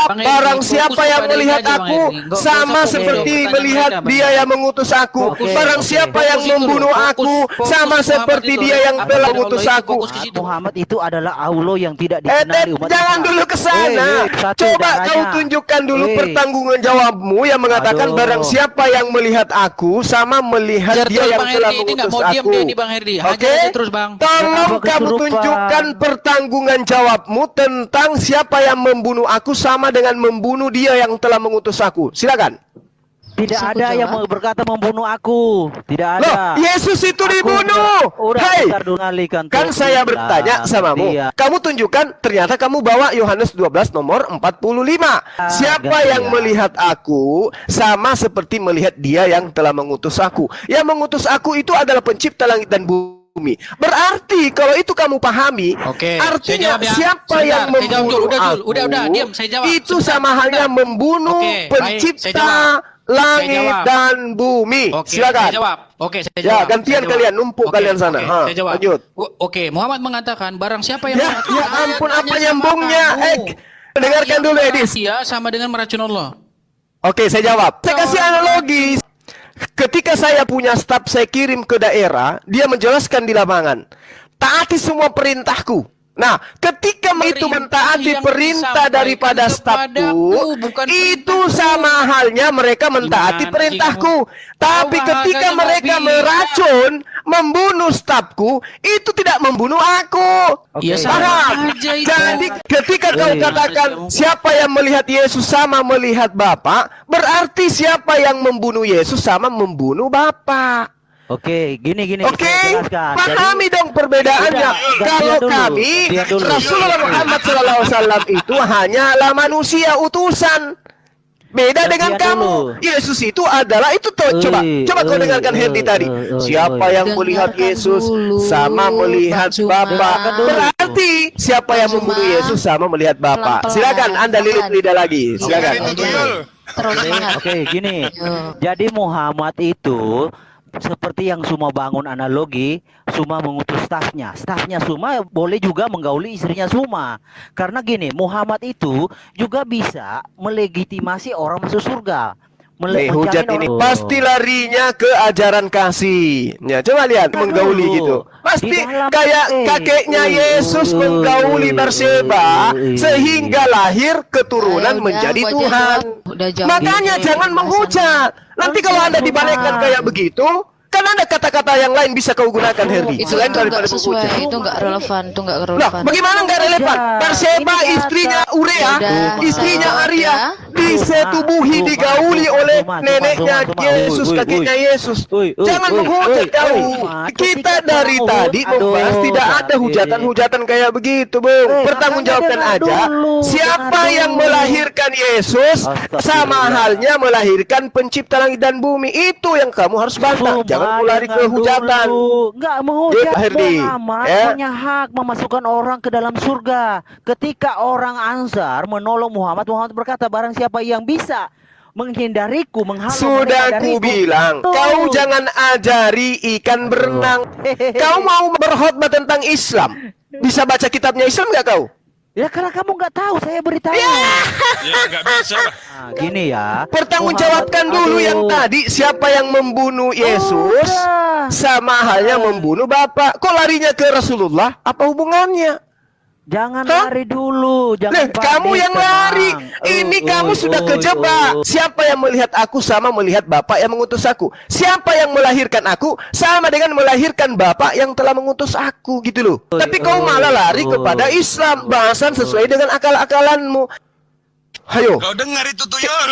Speaker 2: Barang siapa yang melihat aku sama seperti melihat dia yang mengutus aku. Barang siapa yang membunuh aku sama seperti dia yang telah mengutus aku.
Speaker 8: Muhammad itu adalah Allah yang tidak dikenali umat
Speaker 2: Jangan
Speaker 8: Islam.
Speaker 2: dulu ke sana. Coba kau tunjukkan dulu pertanggungan jawabmu yang mengatakan barang siapa yang melihat aku sama melihat dia yang telah mengutus aku. Oke? Tolong kamu tunjukkan pertanggungan jawabmu tentang siapa yang membunuh aku sama dengan membunuh dia yang telah mengutus aku. Silakan.
Speaker 8: Tidak ada yang berkata membunuh aku. Tidak ada.
Speaker 2: Loh, Yesus itu dibunuh. Hai, kan saya bertanya samamu. Kamu tunjukkan, ternyata kamu bawa Yohanes 12 nomor 45. Siapa yang melihat aku sama seperti melihat dia yang telah mengutus aku. Yang mengutus aku itu adalah pencipta langit dan bumi. Berarti kalau itu kamu pahami, artinya siapa yang membunuh aku,
Speaker 3: diam, saya jawab.
Speaker 2: itu sama halnya membunuh pencipta langit dan bumi. Silakan.
Speaker 3: Saya jawab. Saya
Speaker 2: Ya,
Speaker 3: jawab.
Speaker 2: gantian kalian, numpuk kalian sana.
Speaker 3: Saya jawab.
Speaker 2: Lanjut.
Speaker 3: Muhammad mengatakan barang siapa yang
Speaker 2: Ya ampun, apa nyambungnya? Dengarkan dulu, Edis.
Speaker 3: Dia sama dengan meracun Allah.
Speaker 2: Oke, saya jawab. Saya kasih analogi. Ketika saya punya staf, saya kirim ke daerah, dia menjelaskan di lapangan. Taati semua perintahku. Nah, ketika itu mentaati perintah daripada stafku, itu sama halnya mereka mentaati perintahku. Tapi ketika mereka meracun, membunuh stafku, itu tidak membunuh aku. Paham? Jadi ketika kau katakan siapa yang melihat Yesus sama melihat Bapa, berarti siapa yang membunuh Yesus sama membunuh Bapa.
Speaker 8: Oke, gini.
Speaker 2: Oke, pahami dong perbedaannya. Kalau kami, Rasulullah Muhammad SAW itu hanyalah manusia utusan. Beda dengan kamu. Yesus itu adalah itu tuh. Coba kau dengarkan Hendy tadi. Siapa yang melihat Yesus sama melihat Bapa. Berarti siapa yang membunuh Yesus sama melihat Bapa. Silakan Anda lilit lidah lagi. Silakan.
Speaker 8: Oke, gini. Jadi Muhammad itu seperti yang Suma bangun analogi, Suma mengutus stafnya. Stafnya Suma boleh juga menggauli istrinya Suma. Karena gini, Muhammad itu juga bisa melegitimasi orang masuk surga.
Speaker 2: Hujat ini pasti larinya ke ajaran kasih. Ya, coba lihat menggauli gitu. Pasti kayak kakeknya Yesus menggauli Barseba sehingga lahir keturunan menjadi Tuhan. Makanya jangan menghujat. Nanti kalau Anda dibalikkan kayak begitu, kan ada kata-kata yang lain bisa kau gunakan, Herdi. Selain daripada menghujat.
Speaker 7: Itu nggak relevan,
Speaker 2: Nah, bagaimana nggak relevan? Barseba istrinya Urea, istrinya Arya, disetubuhi, digauli oleh neneknya Yesus, kakeknya Yesus. Jangan menghujat kau. Kita dari tadi membahas tidak ada hujatan-hujatan kayak begitu, Bung. Pertanggungjawabkan aja. Siapa yang melahirkan Yesus sama halnya melahirkan pencipta langit dan bumi. Itu yang kamu harus bantah. Jangan lari ke hujatan.
Speaker 8: Enggak menghujat.
Speaker 2: Herdi,
Speaker 8: Muhammad
Speaker 2: ya.
Speaker 8: punya hak memasukkan orang ke dalam surga. Ketika orang Ansar menolong Muhammad, Muhammad berkata, barang siapa yang bisa menghindariku, menghalang
Speaker 2: Sudah
Speaker 8: mereka
Speaker 2: ku
Speaker 8: dariku.
Speaker 2: bilang, kau jangan ajari ikan berenang. Kau mau berkhotbah tentang Islam? Bisa baca kitabnya Islam nggak kau?
Speaker 8: Ya karena kamu nggak tahu, saya beritahu.
Speaker 4: Ya nggak bisa lah.
Speaker 8: Nah, gini ya.
Speaker 2: Pertanggungjawabkan
Speaker 8: Muhammad,
Speaker 2: dulu yang tadi, siapa yang membunuh Yesus
Speaker 8: Udah.
Speaker 2: sama halnya membunuh Bapak. Kok larinya ke Rasulullah? Apa hubungannya?
Speaker 8: Jangan
Speaker 2: Hah?
Speaker 8: lari dulu, jangan
Speaker 2: Kamu
Speaker 8: panik,
Speaker 2: yang lari.
Speaker 8: tenang.
Speaker 2: Ini kamu sudah kejebak. Siapa yang melihat aku sama melihat Bapak yang mengutus aku. Siapa yang melahirkan aku sama dengan melahirkan Bapak yang telah mengutus aku, gitu loh. Tapi kau malah lari kepada Islam, bahasan sesuai dengan akal-akalanmu. Hayo.
Speaker 4: Kau dengar itu tuyul.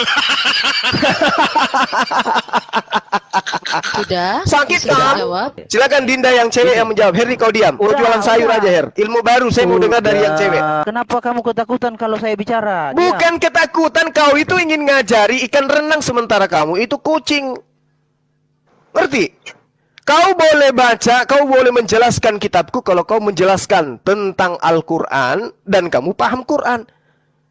Speaker 7: Sudah?
Speaker 2: Sakit
Speaker 7: Sudah
Speaker 2: kan?
Speaker 7: jawab.
Speaker 2: Silakan Dinda yang cewek yang menjawab. Herdi kau diam. Kau
Speaker 8: Udah,
Speaker 2: jualan sayur
Speaker 8: udah.
Speaker 2: aja, Her. Ilmu baru saya mau dengar dari yang cewek.
Speaker 8: Kenapa kamu ketakutan kalau saya bicara?
Speaker 2: Bukan ketakutan, kau itu ingin ngajari ikan renang sementara kamu itu kucing. Ngerti? Kau boleh baca, kau boleh menjelaskan kitabku kalau kau menjelaskan tentang Al-Quran dan kamu paham Quran.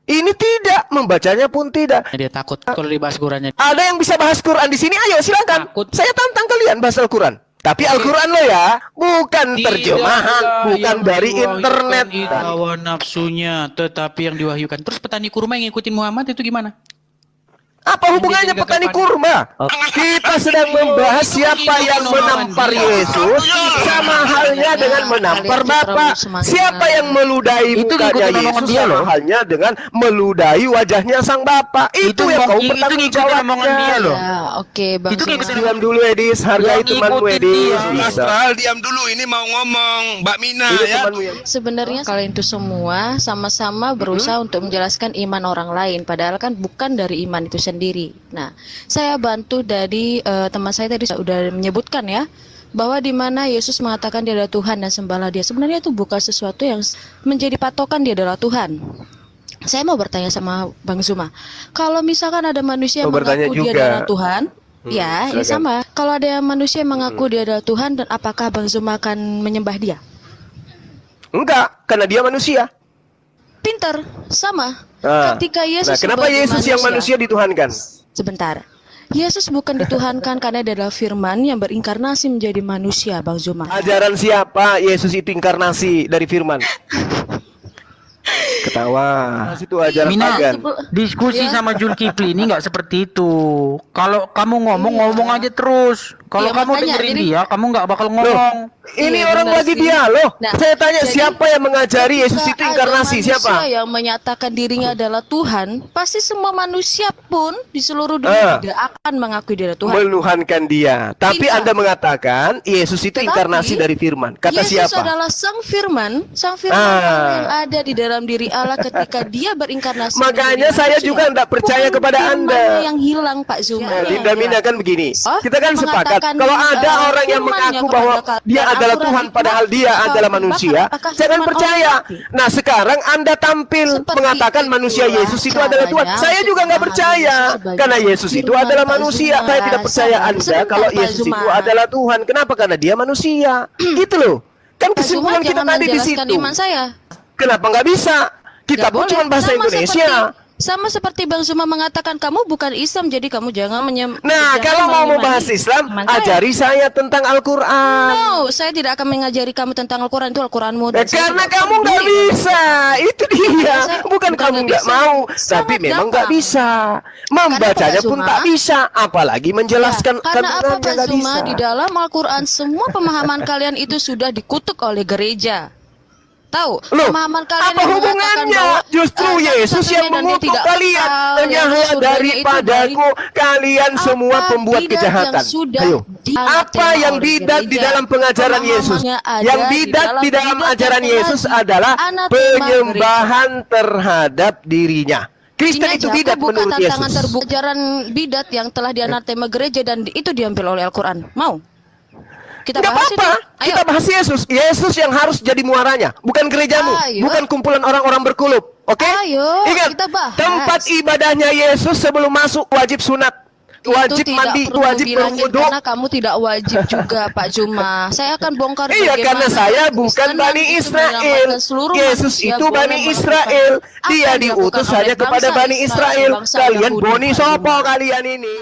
Speaker 2: Ini tidak, membacanya pun tidak.
Speaker 9: Dia takut kalau dibahas Qurannya.
Speaker 2: Ada yang bisa bahas Quran di sini? Ayo silakan.
Speaker 9: Takut.
Speaker 2: Saya tantang kalian bahas Al-Quran. Tapi Al-Quran lo ya, bukan terjemahan, bukan dari internet.
Speaker 9: Itu hawa nafsunya, tetapi yang diwahyukan. Terus petani kurma yang ngikutin Muhammad itu gimana?
Speaker 2: Apa hubungannya petani kurma? Kita sedang membahas siapa yang menampar Yesus sama halnya dengan menampar Bapak. Siapa yang meludahi mukanya Yesus sama halnya dengan meludahi wajahnya sang Bapak. Itu yang kau pertanggungjawabnya.
Speaker 7: Ya, oke, Bang
Speaker 9: Itu
Speaker 7: Zuma.
Speaker 2: Diam dulu Edis, hargai temanmu Edis. Bisa.
Speaker 4: Astral diam dulu, ini mau ngomong Mbak Mina
Speaker 2: Itu
Speaker 4: ya.
Speaker 2: temanmu yang
Speaker 7: Sebenarnya kalian itu semua sama-sama berusaha untuk menjelaskan iman orang lain, padahal kan bukan dari iman itu sendiri. Nah, saya bantu dari teman saya tadi sudah menyebutkan ya, bahwa di mana Yesus mengatakan dia adalah Tuhan dan sembahlah dia. Sebenarnya itu bukan sesuatu yang menjadi patokan dia adalah Tuhan. Saya mau bertanya sama Bang Zuma, kalau misalkan ada manusia yang
Speaker 2: bertanya
Speaker 7: mengaku dia
Speaker 2: juga.
Speaker 7: adalah Tuhan, ya, ini
Speaker 2: silakan.
Speaker 7: sama. Kalau ada manusia yang mengaku dia adalah Tuhan, dan apakah Bang Zuma akan menyembah dia?
Speaker 2: Enggak, karena dia manusia.
Speaker 7: Pinter, sama.
Speaker 2: Nah,
Speaker 7: Ketika Yesus
Speaker 2: kenapa
Speaker 7: sebagai
Speaker 2: Yesus yang manusia dituhankan?
Speaker 7: Sebentar. Yesus bukan dituhankan karena dia adalah firman yang berinkarnasi menjadi manusia, Bang Zuma.
Speaker 2: Ajaran siapa Yesus itu inkarnasi dari firman? Ketawa. Itu ajaran
Speaker 9: Mina,
Speaker 2: pagan.
Speaker 9: diskusi
Speaker 7: Ya.
Speaker 9: sama Zulkifli ini nggak seperti itu. Kalau kamu ngomong aja terus. Kalau
Speaker 7: Iya,
Speaker 9: kamu
Speaker 7: makanya,
Speaker 9: dengerin
Speaker 7: jadi-
Speaker 9: dia, kamu nggak bakal ngomong.
Speaker 2: Ini
Speaker 7: Iya,
Speaker 2: orang
Speaker 7: benar
Speaker 2: lagi
Speaker 7: sih.
Speaker 2: dialog.
Speaker 7: Nah,
Speaker 2: Saya tanya
Speaker 7: jadi
Speaker 2: siapa yang mengajari Yesus itu
Speaker 7: Ketika
Speaker 2: inkarnasi?
Speaker 7: ada
Speaker 2: Siapa?
Speaker 7: manusia yang menyatakan dirinya adalah Tuhan, pasti semua manusia pun di seluruh dunia tidak akan mengakui dia adalah Tuhan.
Speaker 2: Menuhankan dia. Tapi
Speaker 7: Tidak.
Speaker 2: Anda mengatakan Yesus itu
Speaker 7: Tetapi,
Speaker 2: inkarnasi dari firman. Kata
Speaker 7: Yesus
Speaker 2: siapa?
Speaker 7: adalah sang firman Allah yang ada di dalam diri Allah ketika dia berinkarnasi.
Speaker 2: Makanya
Speaker 7: menjadi
Speaker 2: saya
Speaker 7: manusia.
Speaker 2: juga tidak percaya
Speaker 7: Bukan
Speaker 2: kepada
Speaker 7: firman-Nya
Speaker 2: Anda.
Speaker 7: yang hilang, Pak Zuma.
Speaker 2: Nah, Dinda Mina kan begini.
Speaker 7: Oh,
Speaker 2: Kita kan sepakat
Speaker 7: mengatakan,
Speaker 2: kalau ada orang yang
Speaker 7: firman-Nya
Speaker 2: mengaku
Speaker 7: kepada
Speaker 2: bahwa
Speaker 7: kalian,
Speaker 2: dia adalah
Speaker 7: Al-Quran
Speaker 2: Tuhan
Speaker 7: itu,
Speaker 2: padahal dia
Speaker 7: kalau
Speaker 2: adalah
Speaker 7: dibakar,
Speaker 2: manusia,
Speaker 7: apakah
Speaker 2: jangan
Speaker 7: firman
Speaker 2: percaya.
Speaker 7: Allah?
Speaker 2: Nah, sekarang Anda tampil
Speaker 7: Seperti
Speaker 2: mengatakan manusia
Speaker 7: itulah
Speaker 2: Yesus itu adalah Tuhan.
Speaker 7: caranya
Speaker 2: Saya
Speaker 7: untuk
Speaker 2: juga nggak
Speaker 7: memahami
Speaker 2: percaya
Speaker 7: Yesus sebagai
Speaker 2: karena Yesus itu
Speaker 7: firman,
Speaker 2: adalah
Speaker 7: Pak
Speaker 2: manusia.
Speaker 7: Zuma.
Speaker 2: Saya tidak percaya
Speaker 7: Sabar.
Speaker 2: Anda
Speaker 7: Sebentar,
Speaker 2: kalau
Speaker 7: Pak
Speaker 2: Yesus
Speaker 7: Zuma.
Speaker 2: itu adalah Tuhan. Kenapa? Karena dia manusia. Gitu loh. Kan
Speaker 7: Pak Zuma
Speaker 2: kesimpulan kita
Speaker 7: jangan
Speaker 2: tadi di
Speaker 7: menjelaskan
Speaker 2: situ.
Speaker 7: iman saya.
Speaker 2: Kenapa nggak bisa? Kita
Speaker 7: Nggak
Speaker 2: pun
Speaker 7: boleh.
Speaker 2: cuma bahasa Indonesia.
Speaker 7: Sama seperti Bang Zuma mengatakan kamu bukan Islam, jadi kamu jangan
Speaker 2: Nah, kalau mau bahas Islam, ajari saya tentang Al-Quran.
Speaker 7: No, saya tidak akan mengajari kamu tentang Al-Quran, itu Al-Quranmu. dan saya
Speaker 2: Karena
Speaker 7: tidak
Speaker 2: kamu nggak
Speaker 7: peduli.
Speaker 2: bisa, itu dia.
Speaker 7: Saya
Speaker 2: Bukan
Speaker 7: bukan
Speaker 2: kamu
Speaker 7: nggak
Speaker 2: nggak
Speaker 7: bisa.
Speaker 2: mau,
Speaker 7: Sangat
Speaker 2: tapi memang nggak
Speaker 7: gampang.
Speaker 2: bisa. Membacanya
Speaker 7: Pak
Speaker 2: pun
Speaker 7: Zuma?
Speaker 2: tak bisa, apalagi menjelaskan
Speaker 7: Ya, karena apa
Speaker 2: kandungannya
Speaker 7: Pak
Speaker 2: nggak
Speaker 7: Zuma,
Speaker 2: bisa.
Speaker 7: di dalam Al-Quran semua pemahaman kalian itu sudah dikutuk oleh gereja. Tahu?
Speaker 2: Loh,
Speaker 7: Pemahaman kalian
Speaker 2: apa
Speaker 7: yang mengatakan
Speaker 2: hubungannya?
Speaker 7: bahwa,
Speaker 2: Justru Yesus
Speaker 7: satu-satunya
Speaker 2: yang
Speaker 7: dan dia
Speaker 2: mengutuk
Speaker 7: tidak
Speaker 2: kalian.
Speaker 7: kekal, yang
Speaker 2: Hanya
Speaker 7: surganya itu
Speaker 2: daripadaku kalian semua
Speaker 7: Apa
Speaker 2: pembuat
Speaker 7: bidat
Speaker 2: kejahatan.
Speaker 7: yang sudah
Speaker 2: Ayo,
Speaker 7: dianatema
Speaker 2: apa yang
Speaker 7: oleh
Speaker 2: bidat di
Speaker 7: gereja?
Speaker 2: dalam pengajaran Yesus?
Speaker 7: Pemahamannya ada
Speaker 2: Yang
Speaker 7: di
Speaker 2: bidat
Speaker 7: dalam
Speaker 2: di dalam
Speaker 7: bidat
Speaker 2: ajaran
Speaker 7: yang
Speaker 2: Yesus
Speaker 7: telah
Speaker 2: adalah
Speaker 7: dianatema
Speaker 2: penyembahan terhadap dirinya. Kristen
Speaker 7: Ini
Speaker 2: itu
Speaker 7: aja,
Speaker 2: bidat
Speaker 7: aku buka
Speaker 2: menurut
Speaker 7: tantangan
Speaker 2: Yesus.
Speaker 7: terbuka ajaran bidat yang telah dianatema gereja dan itu diambil oleh Al-Quran. Mau? Kita
Speaker 2: Nggak
Speaker 7: bahas
Speaker 2: apa-apa,
Speaker 7: itu. Ayo.
Speaker 2: kita bahas Yesus. Yesus yang harus jadi muaranya, bukan gerejamu,
Speaker 7: Ayo.
Speaker 2: bukan kumpulan orang-orang berkulub. Oke?
Speaker 7: Ayo,
Speaker 2: Ingat,
Speaker 7: kita bahas.
Speaker 2: tempat ibadahnya Yesus sebelum masuk wajib sunat, wajib
Speaker 7: Itu
Speaker 2: mandi,
Speaker 7: tidak perlu
Speaker 2: wajib
Speaker 7: bilangin
Speaker 2: berwudu.
Speaker 7: karena kamu tidak wajib juga Pak Juma. Saya akan bongkar
Speaker 2: Iya,
Speaker 7: bagaimana
Speaker 2: karena saya bukan
Speaker 7: Kristen
Speaker 2: Bani
Speaker 7: itu
Speaker 2: Israel.
Speaker 7: menyelamatkan seluruh
Speaker 2: Yesus
Speaker 7: manusia
Speaker 2: itu
Speaker 7: boleh
Speaker 2: Bani
Speaker 7: melakukan
Speaker 2: Israel.
Speaker 7: apa
Speaker 2: Dia
Speaker 7: yang dilakukan
Speaker 2: diutus
Speaker 7: oleh
Speaker 2: hanya kepada
Speaker 7: bangsa
Speaker 2: Bani Israel.
Speaker 7: bangsa
Speaker 2: Kalian
Speaker 7: Yahudi,
Speaker 2: boni
Speaker 7: Pak
Speaker 2: sopo
Speaker 7: Juma.
Speaker 2: kalian ini.